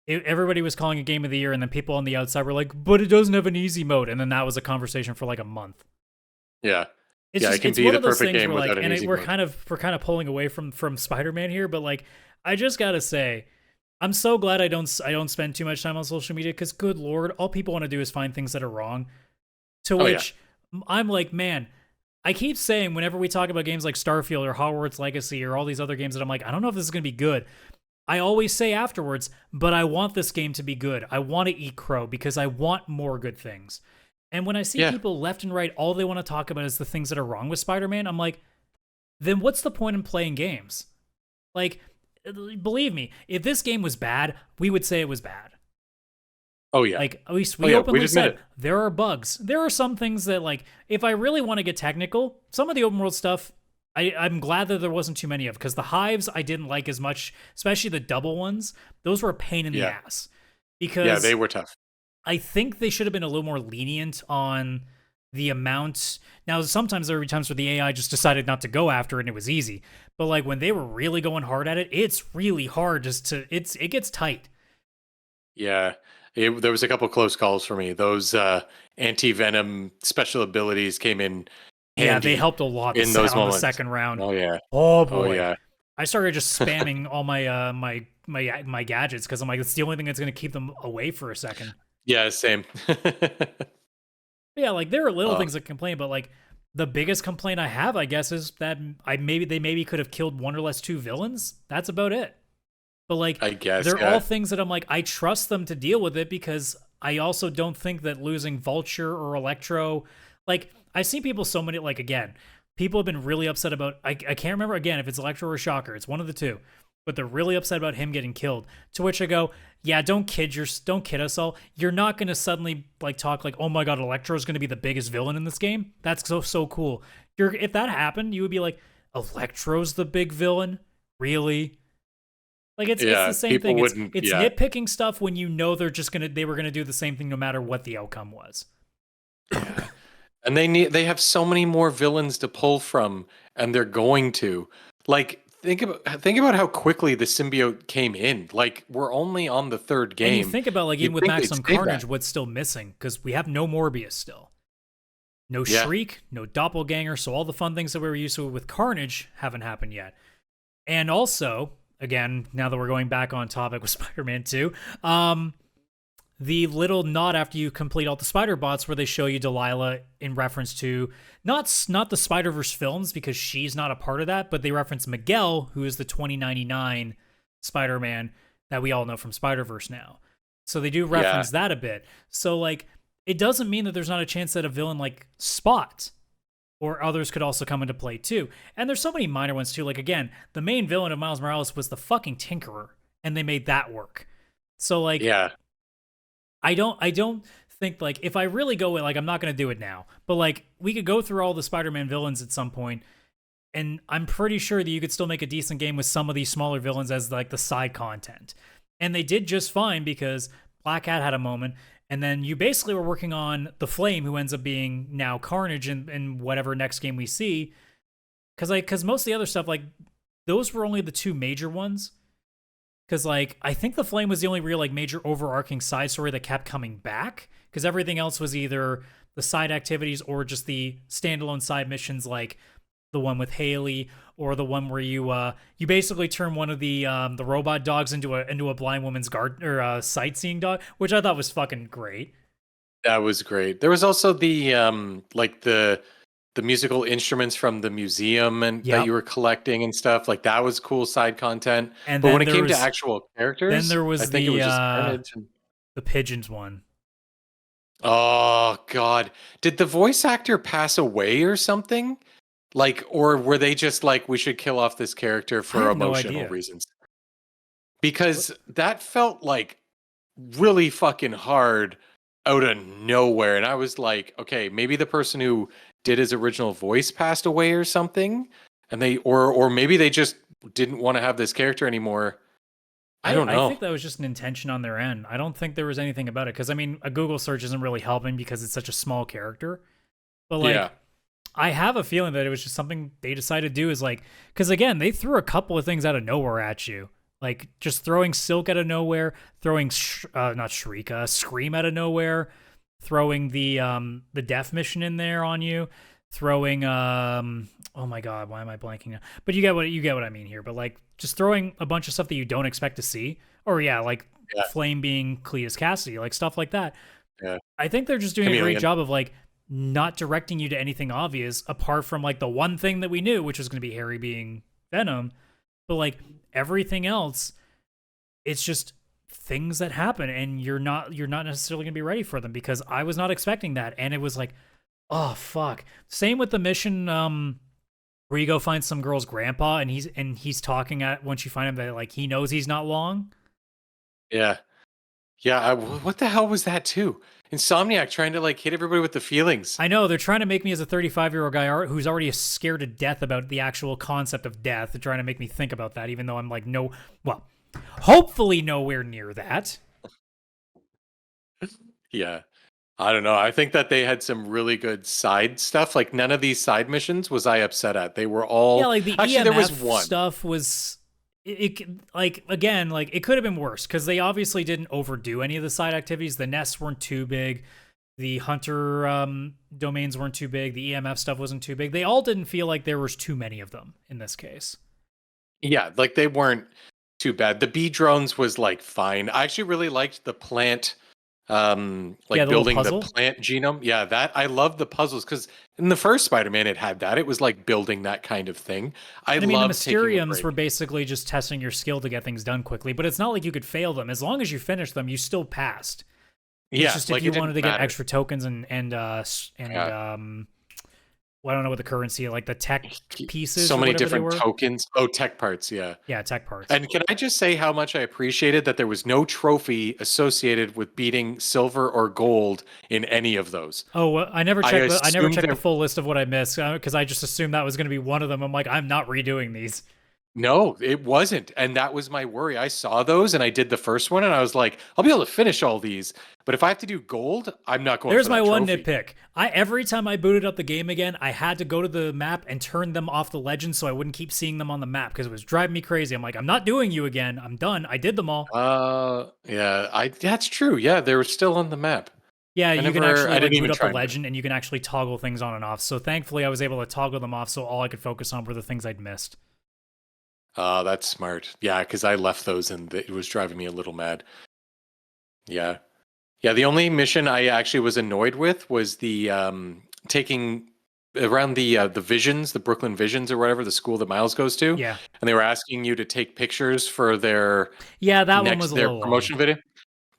everybody was calling it Game of the Year, and then people on the outside were like, but it doesn't have an easy mode. And then that was a conversation for like a month. Yeah. It's Yeah, it just, can it's be one the of those perfect things game where, like, without an and easy we're mode. kind of pulling away from Spider-Man here, but like, I just gotta say, I'm so glad I don't spend too much time on social media, because good lord, all people want to do is find things that are wrong. To Oh, yeah. which I'm like, man, I keep saying whenever we talk about games like Starfield or Hogwarts Legacy or all these other games that I'm like, I don't know if this is gonna be good. I always say afterwards, but I want this game to be good. I want to eat crow because I want more good things. And when I see Yeah. people left and right, all they want to talk about is the things that are wrong with Spider-Man, I'm like, then what's the point in playing games? Like, believe me, if this game was bad, we would say it was bad. Oh, yeah. Like, at least Oh, we yeah, openly we'd admit said it. there are bugs. There are some things that, like, if I really want to get technical, some of the open world stuff, I'm glad that there wasn't too many of, because the hives I didn't like as much, especially the double ones. Those were a pain in the Yeah. ass. Because Yeah, they were tough. I think they should have been a little more lenient on the amount. Now, sometimes there were times where the AI just decided not to go after it and it was easy. But like when they were really going hard at it, it's really hard just to it gets tight. Yeah. There was a couple close calls for me. Those anti-venom special abilities came in Yeah, they handy helped a lot in those on the moments. second round. Oh, yeah. Oh Oh, boy. yeah. I started just spamming all my my gadgets because I'm like, it's the only thing that's gonna keep them away for a second. Yeah, same. But yeah, like there are little Oh. things that complain, but like the biggest complaint I have, I guess, is that they maybe could have killed one or less 2 villains. That's about it. But like, I guess, they're yeah. all things that I'm like, I trust them to deal with it, because I also don't think that losing Vulture or Electro, like I've seen people so many, like, again, people have been really upset about, I can't remember again if it's Electro or Shocker. It's one of the two. but they're really upset about him getting killed. To which I go, yeah, don't kid us all. You're not gonna suddenly like talk like, oh my god, Electro's gonna be the biggest villain in this game. That's so cool. If that happened, you would be like, Electro's the big villain? Really? Like it's the same thing. It's nitpicking stuff when you know they were gonna do the same thing no matter what the outcome was. Yeah. And they have so many more villains to pull from, and they're going to. Like, think about how quickly the symbiote came in. Like, we're only on the third game. And you think about, like, even with Maximum Carnage, what's still missing? Because we have no Morbius still. No Shriek, no Doppelganger, so all the fun things that we were used to with Carnage haven't happened yet. And also, again, now that we're going back on topic with Spider-Man 2, the little nod after you complete all the spider bots where they show you Delilah in reference to not the Spider-Verse films because she's not a part of that, but they reference Miguel, who is the 2099 Spider-Man that we all know from Spider-Verse now. So they do reference that a bit. So like it doesn't mean that there's not a chance that a villain like Spot or others could also come into play too. And there's so many minor ones too. Like again, the main villain of Miles Morales was the fucking Tinkerer, and they made that work. So like I don't think, like, if I really go with, like, I'm not going to do it now, but, like, we could go through all the Spider-Man villains at some point, and I'm pretty sure that you could still make a decent game with some of these smaller villains as, like, the side content. And they did just fine because Black Cat had a moment, and then you basically were working on the Flame, who ends up being now Carnage in whatever next game we see. Because most of the other stuff, like, those were only the two major ones. Because, like, I think the Flame was the only real, like, major overarching side story that kept coming back. Because everything else was either the side activities or just the standalone side missions, like the one with Haley, or the one where you basically turn one of the robot dogs into a blind woman's sightseeing dog, which I thought was fucking great. That was great. There was also the like the musical instruments from the museum and that you were collecting and stuff. Like that was cool side content. And but when it came to actual characters, then there was I think it was just the pigeons one. Oh God. Did the voice actor pass away or something? Like, or were they just like, we should kill off this character for emotional reasons? Because that felt like really fucking hard out of nowhere. And I was like, okay, maybe the person who did his original voice passed away or something, and they or maybe they just didn't want to have this character anymore. I don't know. I think that was just an intention on their end. I don't think there was anything about it because I mean, a Google search isn't really helping because it's such a small character. But like, I have a feeling that it was just something they decided to do. Is like, because again, they threw a couple of things out of nowhere at you, like just throwing Silk out of nowhere, throwing Scream out of nowhere, throwing the death mission in there on you, throwing oh my god, why am I blanking now? But you get what I mean here. But like just throwing a bunch of stuff that you don't expect to see, or Flame being Cletus Cassidy, like stuff like that. Yeah, I think they're just doing a great job of like not directing you to anything obvious apart from like the one thing that we knew, which was going to be Harry being Venom. But like everything else, it's just things that happen and you're not necessarily going to be ready for them, because I was not expecting that. And it was like, oh fuck. Same with the mission where you go find some girl's grandpa and he's talking at once you find him that like he knows he's not long. Yeah. What the hell was that too? Insomniac trying to like hit everybody with the feelings. I know, they're trying to make me as a 35-year-old guy who's already scared to death about the actual concept of death. They're trying to make me think about that, even though I'm like, hopefully nowhere near that. Yeah. I don't know. I think that they had some really good side stuff. Like none of these side missions was I upset at. They were all like the actually EMF there was one stuff was it like again, like it could have been worse because they obviously didn't overdo any of the side activities. The nests weren't too big. The hunter domains weren't too big. The EMF stuff wasn't too big. They all didn't feel like there was too many of them in this case. Yeah, like they weren't too bad. The bee drones was like fine. I actually really liked the plant building the plant genome. Yeah, that I love the puzzles because in the first Spider-Man it had that. It was like building that kind of thing. I mean the Mysteriums were basically just testing your skill to get things done quickly, but it's not like you could fail them. As long as you finished them, you still passed. Yeah, it's just if you wanted to get extra tokens and well, I don't know what the currency, like the tech pieces So or many whatever they different were. tokens. Oh, tech parts, yeah. Yeah, tech parts. And can I just say how much I appreciated that there was no trophy associated with beating silver or gold in any of those. Oh, well, I I never assumed checked the there. full list of what I missed because I just assumed that was going to be one of them. I'm like, I'm not redoing these. No, it wasn't. And that was my worry. I saw those and I did the first one and I was like, I'll be able to finish all these. But if I have to do gold, I'm not going There's for my that one trophy. nitpick. I every time I booted up the game again, I had to go to the map and turn them off the legend so I wouldn't keep seeing them on the map because it was driving me crazy. I'm like, I'm not doing you again. I'm done. I did them all. Yeah, that's true. Yeah, they were still on the map. Yeah, you can I actually didn't like boot even up the try. legend and you can actually toggle things on and off. So thankfully I was able to toggle them off so all I could focus on were the things I'd missed. That's smart. Yeah, because I left those and it was driving me a little mad. Yeah. Yeah, the only mission I actually was annoyed with was the taking around the Visions, the Brooklyn Visions or whatever, the school that Miles goes to, Yeah. and they were asking you to take pictures for Yeah, that one was a their little long. promotion video.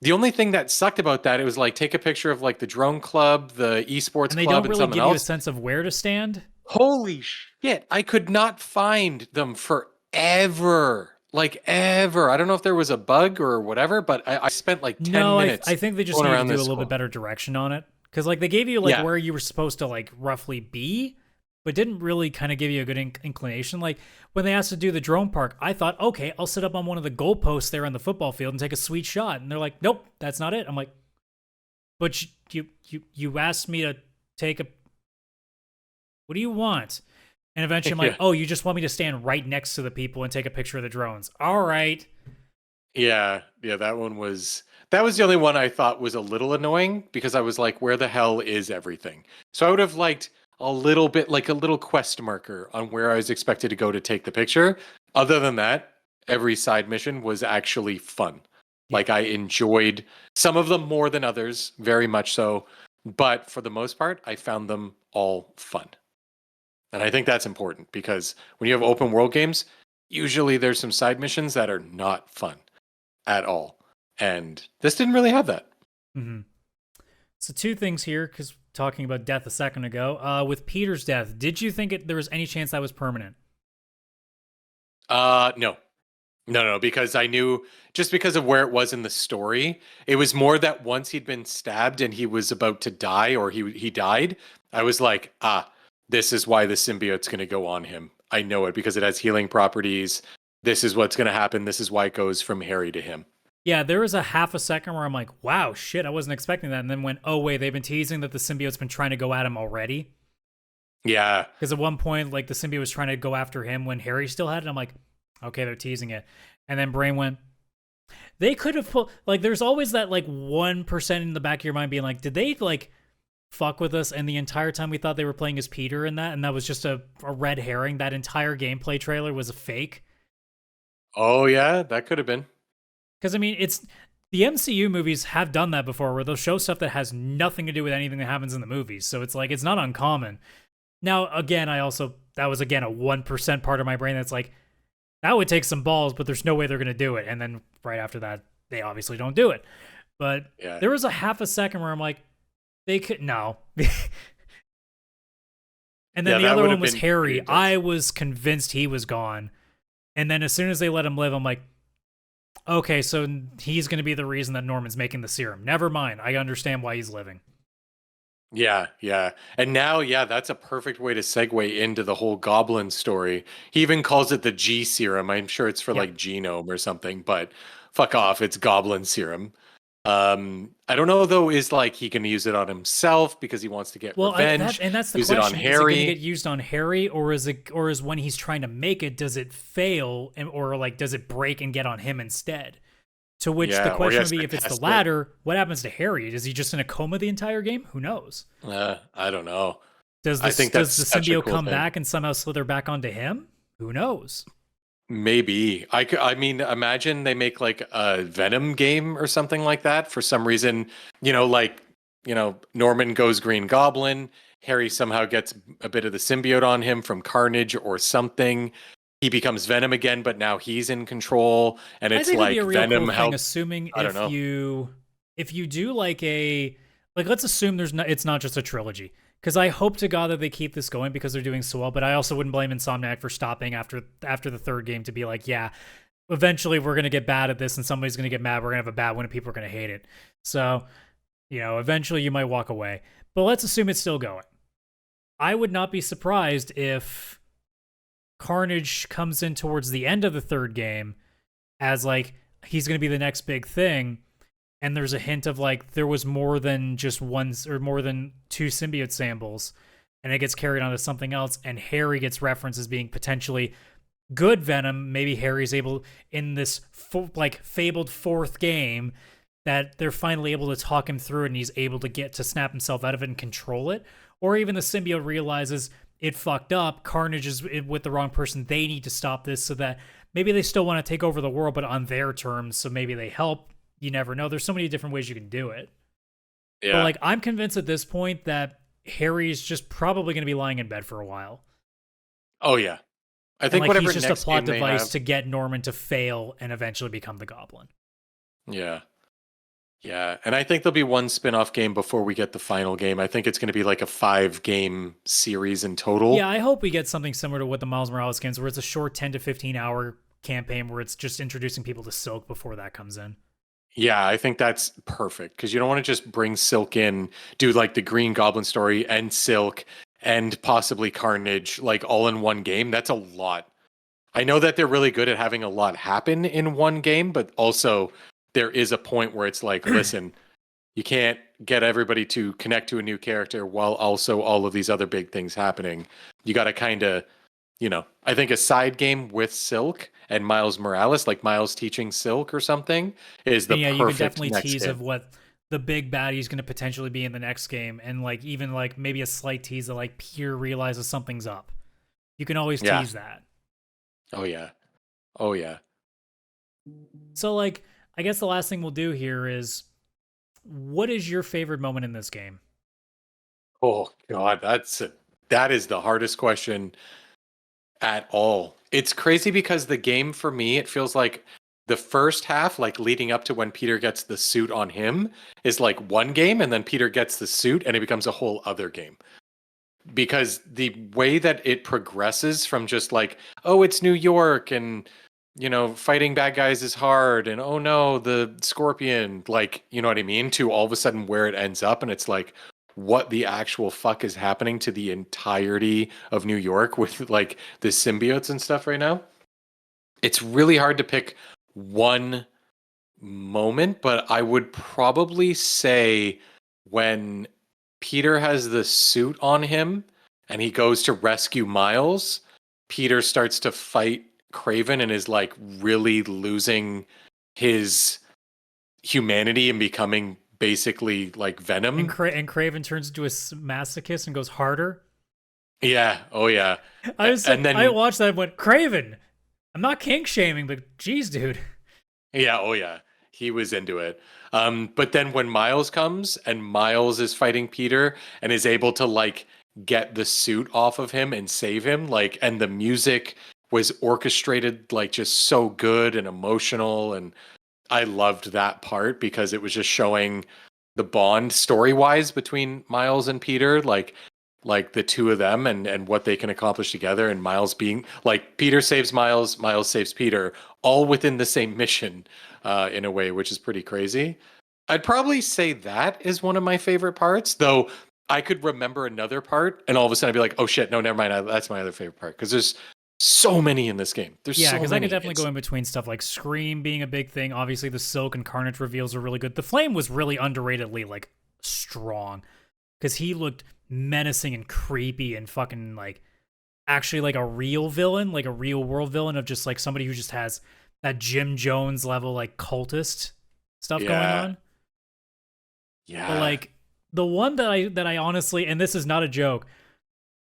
The only thing that sucked about that, it was like take a picture of like the drone club, the esports And they club, don't and really something give you a else. sense of where to stand. Holy shit! I could not find them forever. Like ever. I don't know if there was a bug or whatever, but I spent like 10 No, minutes I think they just going need to around do a this little bit school. better direction on it. Because like they gave you like Yeah. where you were supposed to like roughly be, but didn't really kind of give you a good inclination. Like when they asked to do the drone park, I thought, okay, I'll sit up on one of the goalposts there on the football field and take a sweet shot. And they're like, nope, that's not it. I'm like, but you asked me to take a. What do you want? And eventually I'm like, Yeah. oh, you just want me to stand right next to the people and take a picture of the drones. All right. Yeah, that one was the only one I thought was a little annoying because I was like, where the hell is everything? So I would have liked a little bit like a little quest marker on where I was expected to go to take the picture. Other than that, every side mission was actually fun. Yeah. Like I enjoyed some of them more than others, very much so, but for the most part, I found them all fun. And I think that's important because when you have open world games, usually there's some side missions that are not fun at all. And this didn't really have that. Mm-hmm. So two things here, because talking about death a second ago. With Peter's death, did you think there was any chance that was permanent? No. No, because I knew just because of where it was in the story, it was more that once he'd been stabbed and he was about to die or he died, I was like, this is why the symbiote's going to go on him. I know it because it has healing properties. This is what's going to happen. This is why it goes from Harry to him. Yeah, there was a half a second where I'm like, wow, shit, I wasn't expecting that. And then went, oh, wait, they've been teasing that the symbiote's been trying to go at him already. Yeah. Because at one point, like, the symbiote was trying to go after him when Harry still had it. I'm like, okay, they're teasing it. And then Brain went, they could have put, like, there's always that, like, 1% in the back of your mind being like, did they, like, fuck with us? And the entire time we thought they were playing as Peter in that, and that was just a red herring. That entire gameplay trailer was a fake. Oh, yeah, that could have been. Because, I mean, it's the MCU movies have done that before where they'll show stuff that has nothing to do with anything that happens in the movies. So it's like, it's not uncommon. Now, again, that was, again, a 1% part of my brain that's like, that would take some balls, but there's no way they're going to do it. And then right after that, they obviously don't do it. But there was a half a second where I'm like, they could, no. And then the other one was Harry. I was convinced he was gone. And then as soon as they let him live, I'm like, okay, so he's going to be the reason that Norman's making the serum. Never mind. I understand why he's living. Yeah. And now, that's a perfect way to segue into the whole goblin story. He even calls it the G serum. I'm sure it's for like genome or something, but fuck off. It's goblin serum. I don't know though, is like he can use it on himself because he wants to get revenge. And that's the use question. It on Harry. Is it going to get used on Harry, or is when he's trying to make it, does it fail, or like does it break and get on him instead? To which the question would be, if it's the latter, what happens to Harry? Is he just in a coma the entire game? Who knows? I don't know. Does the symbiote come back and somehow slither back onto him? Who knows? Maybe. I mean, imagine they make like a Venom game or something like that. For some reason, Norman goes Green Goblin. Harry somehow gets a bit of the symbiote on him from Carnage or something. He becomes Venom again, but now he's in control, and it's like Venom helps. Assuming if you do like let's assume it's not just a trilogy, because I hope to God that they keep this going because they're doing so well. But I also wouldn't blame Insomniac for stopping after the third game to be like, yeah, eventually we're gonna get bad at this, and somebody's gonna get mad. We're gonna have a bad one, and people are gonna hate it. So, eventually you might walk away. But let's assume it's still going. I would not be surprised if Carnage comes in towards the end of the third game as like he's going to be the next big thing, and there's a hint of like there was more than just one or more than two symbiote samples, and it gets carried on to something else, and Harry gets referenced as being potentially good Venom. Maybe Harry's able in this fabled fourth game that they're finally able to talk him through, and he's able to get to snap himself out of it and control it. Or even the symbiote realizes it fucked up. Carnage is with the wrong person. They need to stop this so that maybe they still want to take over the world, but on their terms. So maybe they help. You never know. There's so many different ways you can do it. Yeah. But like, I'm convinced at this point that Harry's just probably going to be lying in bed for a while. Oh yeah, I think whatever he's just a plot device to get Norman to fail and eventually become the Goblin. Yeah. Yeah, and I think there'll be one spin-off game before we get the final game. I think it's going to be like a 5-game series in total. Yeah, I hope we get something similar to what the Miles Morales games, where it's a short 10 to 15 hour campaign where it's just introducing people to Silk before that comes in. Yeah, I think that's perfect because you don't want to just bring Silk in, do like the Green Goblin story and Silk and possibly Carnage like all in one game. That's a lot. I know that they're really good at having a lot happen in one game, but also there is a point where it's like, listen, you can't get everybody to connect to a new character while also all of these other big things happening. You got to kind of, I think a side game with Silk and Miles Morales, like Miles teaching Silk or something, is the perfect you can definitely next tease game. Of what the big baddie is going to potentially be in the next game, and like even like maybe a slight tease that like Peter realizes something's up. You can always tease that. Oh yeah. So like, I guess the last thing we'll do here is, what is your favorite moment in this game? Oh God, that is the hardest question at all. It's crazy because the game for me, it feels like the first half, like leading up to when Peter gets the suit on him, is like one game, and then Peter gets the suit and it becomes a whole other game. Because the way that it progresses from just like, oh, it's New York and fighting bad guys is hard, and oh no, the Scorpion, like, you know what I mean? To all of a sudden where it ends up, and it's like, what the actual fuck is happening to the entirety of New York with like the symbiotes and stuff right now? It's really hard to pick one moment, but I would probably say when Peter has the suit on him and he goes to rescue Miles, Peter starts to fight Craven and is like really losing his humanity and becoming basically like Venom. And Craven turns into a masochist and goes harder. Yeah. Oh yeah. I watched that and went, Craven, I'm not kink shaming, but geez, dude. Yeah. Oh yeah. He was into it. But then when Miles comes and Miles is fighting Peter and is able to like get the suit off of him and save him, like, and the music was orchestrated like just so good and emotional, and I loved that part because it was just showing the bond story-wise between Miles and Peter, like the two of them and what they can accomplish together, and Miles being like, Peter saves Miles, Miles saves Peter, all within the same mission in a way, which is pretty crazy. I'd probably say that is one of my favorite parts, though I could remember another part and all of a sudden I'd be like, oh shit, no, never mind, that's my other favorite part, because there's so many in this game. Yeah, because I could definitely go in between stuff like Scream being a big thing. Obviously, the Silk and Carnage reveals are really good. The Flame was really underratedly like strong because he looked menacing and creepy and fucking like actually like a real villain, like a real world villain of just like somebody who just has that Jim Jones level like cultist stuff going on. Yeah, but like the one that I honestly, and this is not a joke,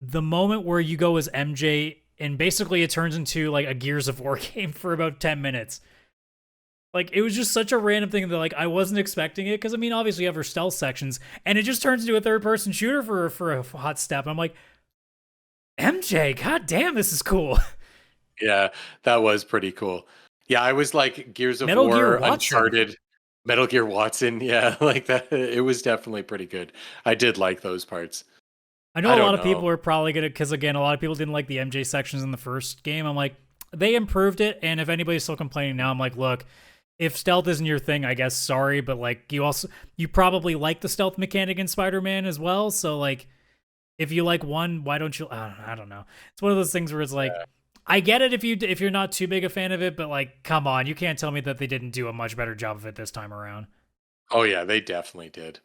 the moment where you go as MJ. And basically it turns into like a Gears of War game for about 10 minutes. Like, it was just such a random thing that like I wasn't expecting it. Because I mean, obviously you have her stealth sections, and it just turns into a third-person shooter for a hot step. I'm like, MJ, god damn, this is cool. Yeah, that was pretty cool. Yeah, I was like Gears of Metal War, Gear Uncharted, Metal Gear Watson. Yeah, like that. It was definitely pretty good. I did like those parts. I know I a don't lot of people know. are probably gonna, because again, a lot of people didn't like the MJ sections in the first game. I'm like, they improved it, and if anybody's still complaining now, I'm like, look, if stealth isn't your thing, I guess sorry, but like you probably like the stealth mechanic in Spider-Man as well. So like, if you like one, why don't you? I don't know. It's one of those things where it's like, I get it if you're not too big a fan of it, but like, come on, you can't tell me that they didn't do a much better job of it this time around. Oh yeah, they definitely did.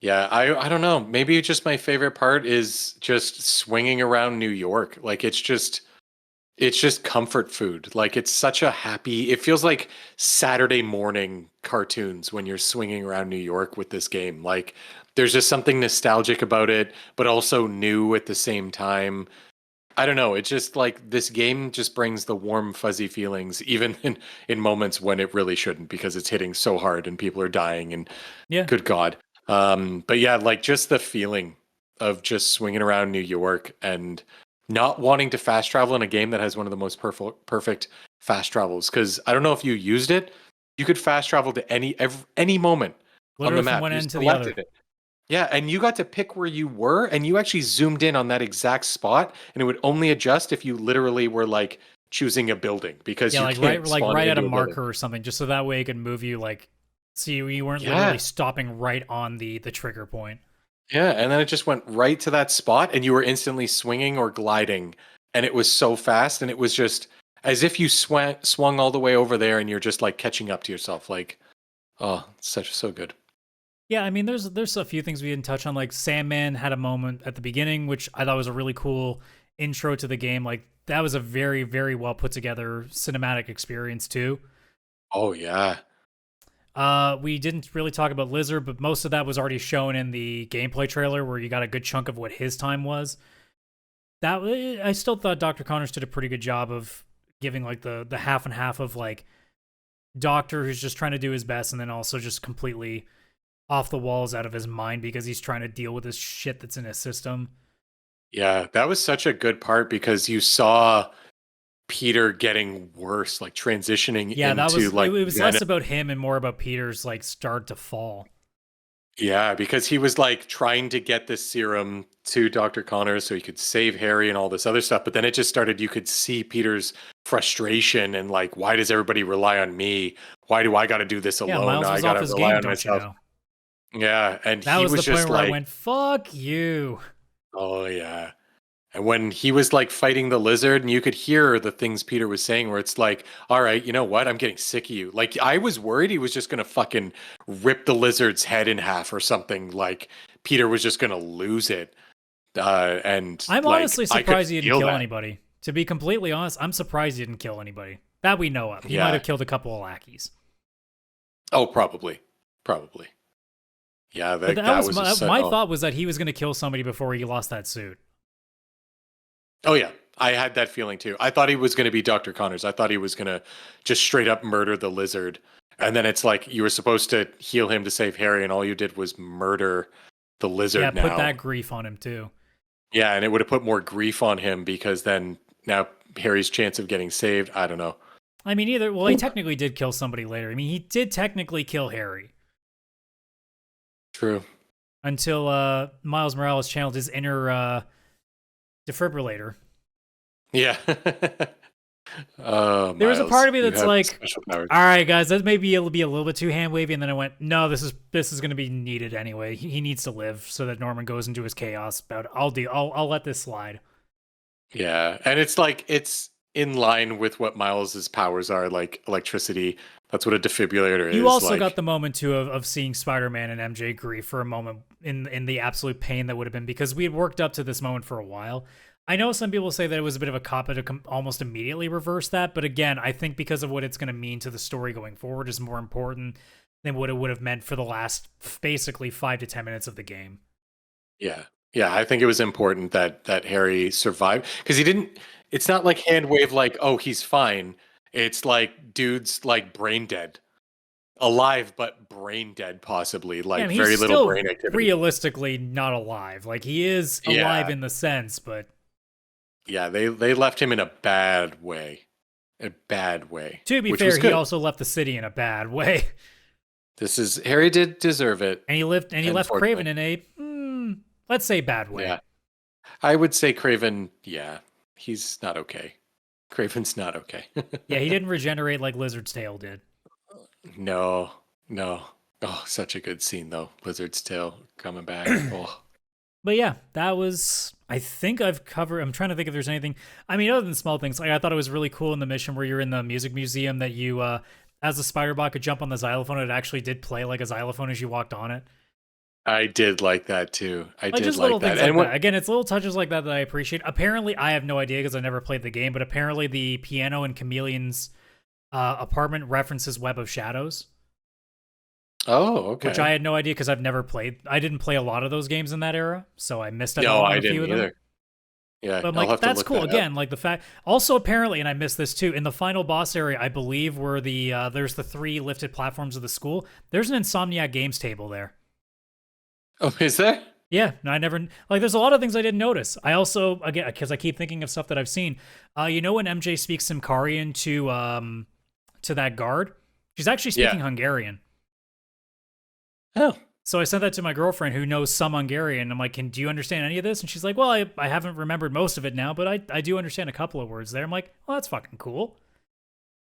Yeah, I don't know. Maybe just my favorite part is just swinging around New York. Like it's just comfort food. Like it's such a happy. It feels like Saturday morning cartoons when you're swinging around New York with this game. Like there's just something nostalgic about it, but also new at the same time. I don't know. It's just like this game just brings the warm, fuzzy feelings, even in moments when it really shouldn't, because it's hitting so hard and people are dying and Yeah. good God. But yeah, like just the feeling of just swinging around New York and not wanting to fast travel in a game that has one of the most perfect fast travels. Because I don't know if you used it, you could fast travel to any moment on the Literally from map. one You end to the other. selected it. Yeah, and you got to pick where you were, and you actually zoomed in on that exact spot, and it would only adjust if you literally were like choosing a building because Yeah, you can't like spawn right at a into a building. marker or something, just so that way it could move you like, so you weren't literally Yeah, stopping right on the trigger point. yeah, and then it just went right to that spot, and you were instantly swinging or gliding, and it was so fast, and it was just as if you swung all the way over there, and you're just like catching up to yourself. Like, oh, such so good. Yeah, I mean, there's a few things we didn't touch on. Like Sandman had a moment at the beginning, which I thought was a really cool intro to the game. Like that was a very well put together cinematic experience too. Oh yeah, We didn't really talk about Lizard, but most of that was already shown in the gameplay trailer, where you got a good chunk of what his time was. That I still thought Dr. Connors did a pretty good job of giving like the half and half of like Doctor who's just trying to do his best, and then also just completely off the walls out of his mind because he's trying to deal with this shit that's in his system. yeah. That was such a good part because you saw Peter getting worse, like transitioning Yeah, that into was like it was Venom. less about him and more about Peter's like start to fall. Yeah, because he was like trying to get this serum to Dr. Connors so he could save Harry and all this other stuff. But then it just started, you could see Peter's frustration and like, why does everybody rely on me? Why do I got to do this Yeah, alone? Miles I was got off to his rely game, on don't you myself. know? Yeah. And That he was the was point just where I like, went, "Fuck you." oh, yeah. And when he was like fighting the lizard, and you could hear the things Peter was saying, where it's like, all right, you know what? I'm getting sick of you. Like, I was worried he was just going to fucking rip the lizard's head in half or something. Like, Peter was just going to lose it. And I'm like, honestly I could surprised he didn't feel kill that. anybody. To be completely honest, I'm surprised he didn't kill anybody that we know of. He might Yeah. have killed a couple of lackeys. Oh, probably. Probably. Yeah. But That was just so, my oh. thought was that he was going to kill somebody before he lost that suit. Oh, yeah. I had that feeling too. I thought he was going to be Dr. Connors. I thought he was going to just straight up murder the lizard. And then it's like you were supposed to heal him to save Harry, and all you did was murder the Yeah, lizard put now. that grief on him too. Yeah, and it would have put more grief on him because then now Harry's chance of getting saved, I don't know. I mean, he technically did kill somebody later. I mean, he did technically kill Harry True. until Miles Morales channeled his inner defibrillator. Yeah. Oh, There was a part of me you that's have like, special powers. all right, guys, that maybe it'll be a little bit too hand wavy, and then I went, no, this is going to be needed anyway. He needs to live so that Norman goes into his chaos. But I'll let this slide. Yeah, and it's like it's in line with what Miles's powers are, like electricity. That's what a defibrillator is. You also like, got the moment too of seeing Spider-Man and MJ grieve for a moment in the absolute pain that would have been, because we had worked up to this moment for a while. I know some people say that it was a bit of a cop-out to almost immediately reverse that, but again, I think because of what it's going to mean to the story going forward is more important than what it would have meant for the last basically 5 to 10 minutes of the game. yeah, yeah. I think it was important that Harry survived because he didn't. It's not like hand wave, like, oh, he's fine. It's like dude's like brain dead, alive but brain dead, possibly Yeah, like and very he's little still brain activity. realistically not alive. Like, he is alive Yeah, in the sense, but yeah. They left him in a bad way, to be which was fair, he good. also left the city in a bad way. This is Harry did deserve it, And he left unfortunately. Craven in a Let's say bad way. Yeah. I would say Craven, yeah, he's not okay. Craven's not okay. Yeah, he didn't regenerate like Lizard's Tail did. No, no. Oh, such a good scene though. Lizard's tail coming back. Oh. But yeah, that was. I think I've covered. I'm trying to think if there's anything. I mean, other than small things, like I thought it was really cool in the mission where you're in the music museum that you, as a spider bot, could jump on the xylophone. It actually did play like a xylophone as you walked on it. I did like that too. I Like did just like little that. things And like that. Again, it's little touches like that that I appreciate. Apparently, I have no idea because I never played the game, but apparently the piano in Chameleon's apartment references Web of Shadows. oh, okay. Which I had no idea because I've never played. I didn't play a lot of those games in that era, so I missed out No, on I a few didn't of them. either. Yeah, But I'm I'll like, have to that's look cool. that up. Again, like the fact. Also, apparently, and I missed this too. In the final boss area, I believe where the there's the 3 lifted platforms of the school. There's an Insomniac games table there. Oh, is there? Yeah, no, I never like. There's a lot of things I didn't notice. I also again because I keep thinking of stuff that I've seen. You know when MJ speaks Simkarian to that guard, she's actually speaking Hungarian. Oh, So I sent that to my girlfriend who knows some Hungarian. I'm like, do you understand any of this? And she's like, well, I haven't remembered most of it now, but I do understand a couple of words there. I'm like, well, that's fucking cool.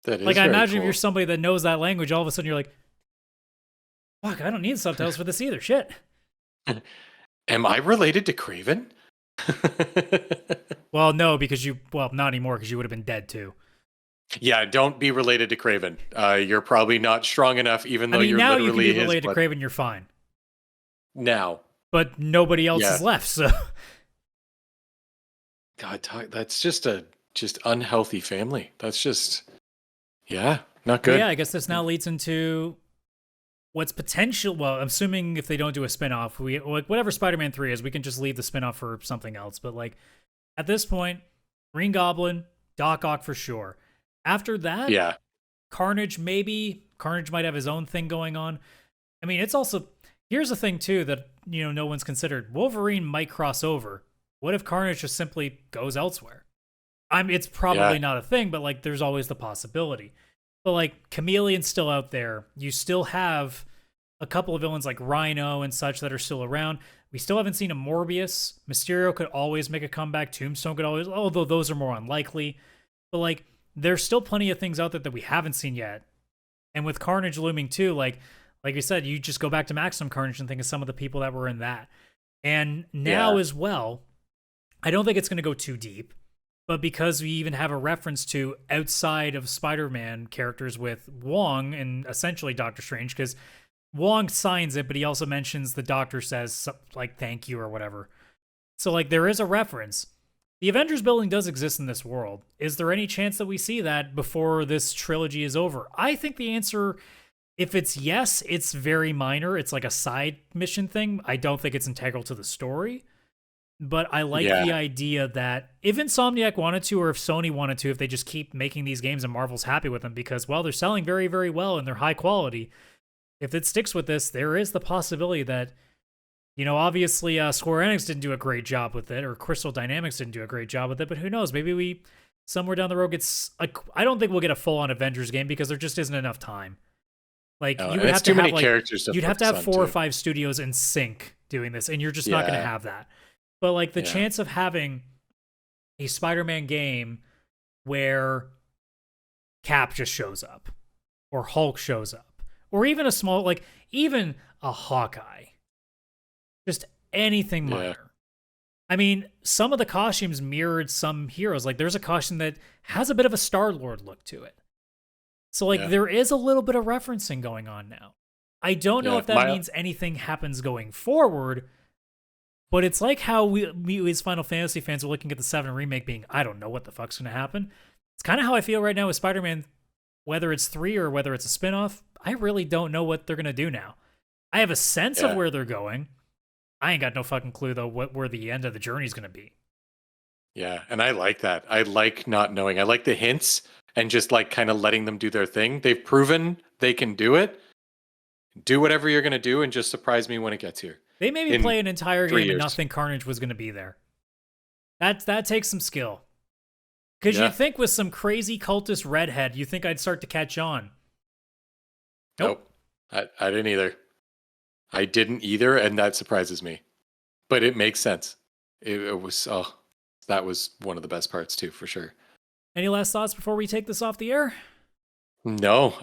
that is Like, I very imagine if cool. you're somebody that knows that language, all of a sudden you're like, fuck, I don't need subtitles for this either. Shit. Am I related to Craven? Well, no, because well, not anymore because you would have been dead too. Yeah, don't be related to Craven. You're probably not strong enough, even though I mean, you're now you can literally be related to his. Craven, you're fine. Now, But nobody else Yeah. is left, so. God, that's just unhealthy family. That's just, yeah, not But good. yeah, I guess this now leads into what's potential. Well, I'm assuming if they don't do a spinoff, like whatever Spider-Man 3 is, we can just leave the spinoff for something else. But like at this point, Green Goblin, Doc Ock for sure. After that, Yeah, Carnage maybe. Carnage might have his own thing going on. I mean, it's also here's the thing too that no one's considered. Wolverine might cross over. What if Carnage just simply goes elsewhere? It's probably not a thing, but like there's always the possibility. But like Chameleon's still out there. You still have a couple of villains like Rhino and such that are still around. We still haven't seen a Morbius. Mysterio could always make a comeback. Tombstone could always, although those are more unlikely. But like there's still plenty of things out there that we haven't seen yet. And with Carnage looming too, like you said, you just go back to Maximum Carnage and think of some of the people that were in that. And now as well, I don't think it's going to go too deep. But because we even have a reference to outside of Spider-Man characters with Wong and essentially Doctor Strange, because Wong signs it, but he also mentions the doctor says, like, thank you or whatever. So, like, there is a reference. The Avengers building does exist in this world. Is there any chance that we see that before this trilogy is over? I think the answer, if it's yes, it's very minor. It's like a side mission thing. I don't think it's integral to the story. But I like the idea that if Insomniac wanted to, or if Sony wanted to, if they just keep making these games and Marvel's happy with them, because, well, they're selling very, very well and they're high quality. If it sticks with this, there is the possibility that, obviously Square Enix didn't do a great job with it, or Crystal Dynamics didn't do a great job with it, but who knows? Maybe we, somewhere down the road, I don't think we'll get a full-on Avengers game because there just isn't enough time. Like, you would have to have, characters. You'd have to have 4 or 5 studios in sync doing this, and you're just not going to have that. But like the chance of having a Spider-Man game where Cap just shows up, or Hulk shows up, or even a small, like even a Hawkeye, just anything minor. I mean, some of the costumes mirrored some heroes. Like there's a costume that has a bit of a Star-Lord look to it. So like there is a little bit of referencing going on now. I don't know if that means anything happens going forward. But it's like how we as Final Fantasy fans are looking at the 7 remake being, I don't know what the fuck's going to happen. It's kind of how I feel right now with Spider-Man, whether it's 3 or whether it's a spin-off. I really don't know what they're going to do now. I have a sense of where they're going. I ain't got no fucking clue, though, where the end of the journey is going to be. Yeah, and I like that. I like not knowing. I like the hints and just like kind of letting them do their thing. They've proven they can do it. Do whatever you're going to do and just surprise me when it gets here. They made me play an entire game and not years. think Carnage was going to be there. That takes some skill. Because you'd think with some crazy cultist redhead, you think I'd start to catch on. Nope. I didn't either. And that surprises me. but it makes sense. It was that was one of the best parts too, for sure. Any last thoughts before we take this off the air? No,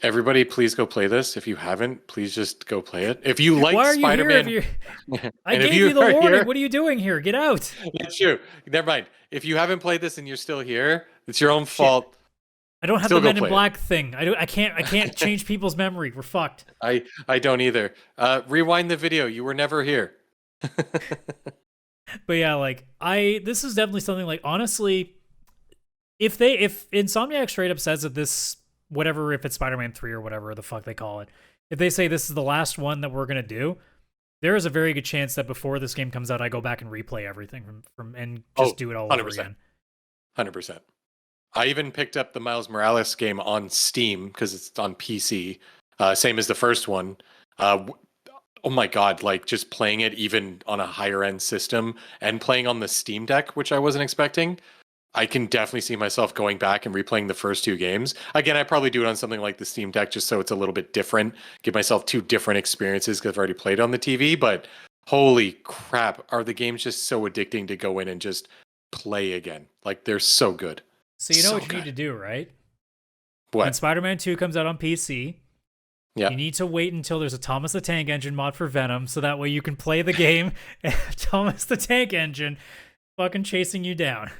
everybody please go play this. If you haven't, please just go play it. If you like Why are Spider-Man, you here? I gave you the warning. Here, what are you doing here? Get out. That's true. Never mind. If you haven't played this and you're still here, it's your own fault. I don't have the Men in Black thing. I can't change people's memory. We're fucked. I don't either. Rewind the video. You were never here. But yeah, like this is definitely something like, honestly, if Insomniac straight up says that this, whatever, if it's Spider-Man 3 or whatever the fuck they call it, if they say this is the last one that we're gonna do, there is a very good chance that before this game comes out, I go back and replay everything from and just do it all 100%. over again. 100%. I even picked up the Miles Morales game on Steam because it's on PC, same as the first one. Oh my god, like just playing it even on a higher end system and playing on the Steam Deck, which I wasn't expecting. I can definitely see myself going back and replaying the first two games. Again, I probably do it on something like the Steam Deck just so it's a little bit different. Give myself two different experiences because I've already played on the TV. But holy crap, are the games just so addicting to go in and just play again? Like, they're so good. So you know what you need to do, right? What? When Spider-Man 2 comes out on PC, yeah, you need to wait until there's a Thomas the Tank Engine mod for Venom, so that way you can play the game and Thomas the Tank Engine fucking chasing you down.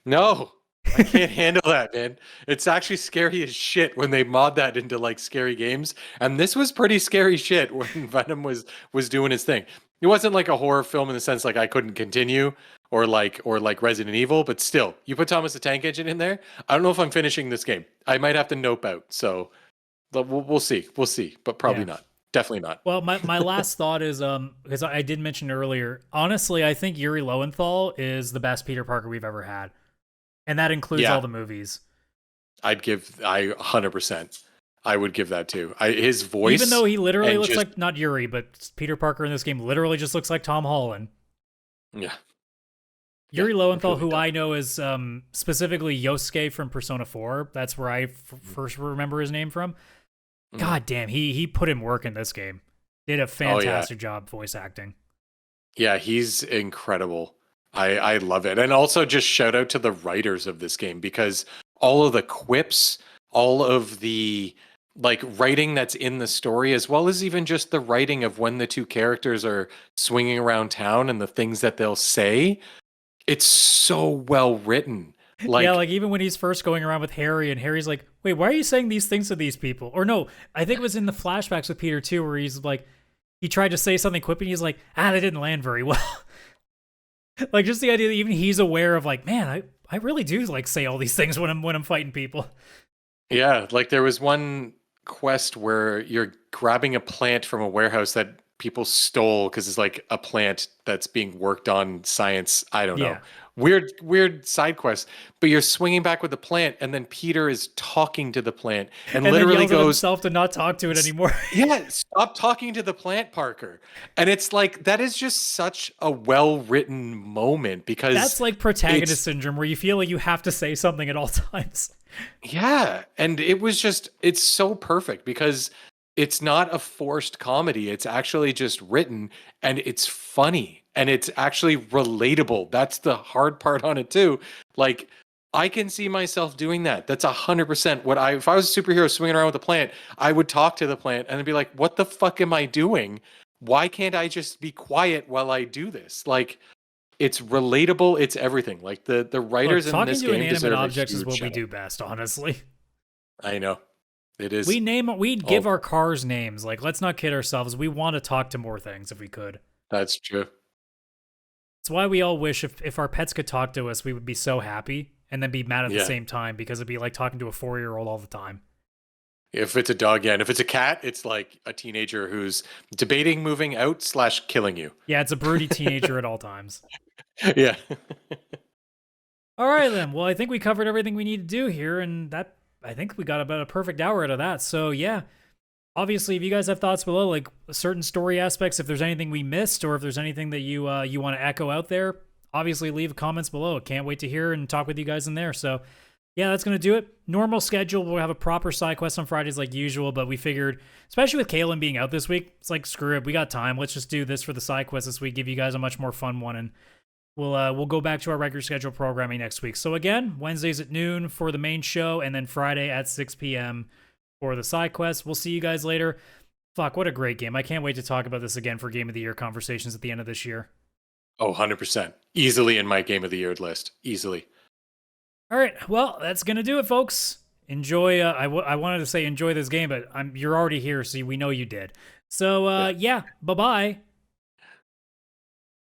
No, I can't handle that, man. It's actually scary as shit when they mod that into like scary games. And this was pretty scary shit when Venom was doing his thing. It wasn't like a horror film in the sense like I couldn't continue or like Resident Evil, but still, you put Thomas the Tank Engine in there. I don't know if I'm finishing this game. I might have to nope out. So we'll see. We'll see, but probably not. Definitely not. Well, my last thought is because I did mention earlier, honestly, I think Yuri Lowenthal is the best Peter Parker we've ever had. And that includes all the movies. I 100%. I would give that too. His voice, even though he literally looks like, not Yuri, but Peter Parker in this game literally just looks like Tom Holland. Yeah. Yuri Lowenthal, who I know is specifically Yosuke from Persona 4. That's where I first remember his name from. God damn, he put in work in this game. Did a fantastic job voice acting. Yeah, he's incredible. I love it. And also just shout out to the writers of this game because all of the quips, all of the like writing that's in the story, as well as even just the writing of when the two characters are swinging around town and the things that they'll say, it's so well written. Like, yeah, like even when he's first going around with Harry and Harry's like, wait, why are you saying these things to these people? Or no, I think it was in the flashbacks with Peter too, where he's like, he tried to say something quippy and he's like, they didn't land very well. Like just the idea that even he's aware of like, man, I really do like say all these things when I'm fighting people. Yeah, like there was one quest where you're grabbing a plant from a warehouse that people stole because it's like a plant that's being worked on science. I don't know. Weird side quest, but you're swinging back with the plant, and then Peter is talking to the plant, and literally then yells at himself to not talk to it anymore. Yeah, stop talking to the plant, Parker. And it's like that is just such a well-written moment because that's like protagonist syndrome, where you feel like you have to say something at all times. Yeah, and it's so perfect because it's not a forced comedy. It's actually just written, and it's funny. And it's actually relatable. That's the hard part on it too. Like, I can see myself doing that. That's 100% what if I was a superhero swinging around with a plant, I would talk to the plant and I'd be like, what the fuck am I doing? Why can't I just be quiet while I do this? Like, it's relatable. It's everything. Like the writers in this game deserve objects is what we do best, honestly. I know. It is. We'd give our cars names. Like, let's not kid ourselves. We want to talk to more things if we could. That's true. It's why we all wish if our pets could talk to us, we would be so happy and then be mad at the same time because it'd be like talking to a 4-year-old all the time. If it's a dog, yeah. And if it's a cat, it's like a teenager who's debating moving out / killing you. Yeah, it's a broody teenager at all times. Yeah. All right, then. Well, I think we covered everything we need to do here, and I think we got about a perfect hour out of that. So, yeah. Obviously, if you guys have thoughts below, like certain story aspects, if there's anything we missed or if there's anything that you want to echo out there, obviously leave comments below. Can't wait to hear and talk with you guys in there. So Yeah, that's going to do it. Normal schedule. We'll have a proper side quest on Fridays like usual, but we figured, especially with Kaylan being out this week, it's like, screw it. We got time. Let's just do this for the side quest this week, give you guys a much more fun one, and we'll go back to our regular schedule programming next week. So again, Wednesdays at noon for the main show, and then Friday at 6 p.m. for the side quest. We'll see you guys later. Fuck, what a great game. I can't wait to talk about this again for Game of the Year conversations at the end of this year. Oh, 100%. Easily in my Game of the Year list. Easily. All right, well, that's going to do it, folks. Enjoy. I wanted to say enjoy this game, but you're already here, so we know you did. So, yeah, bye-bye.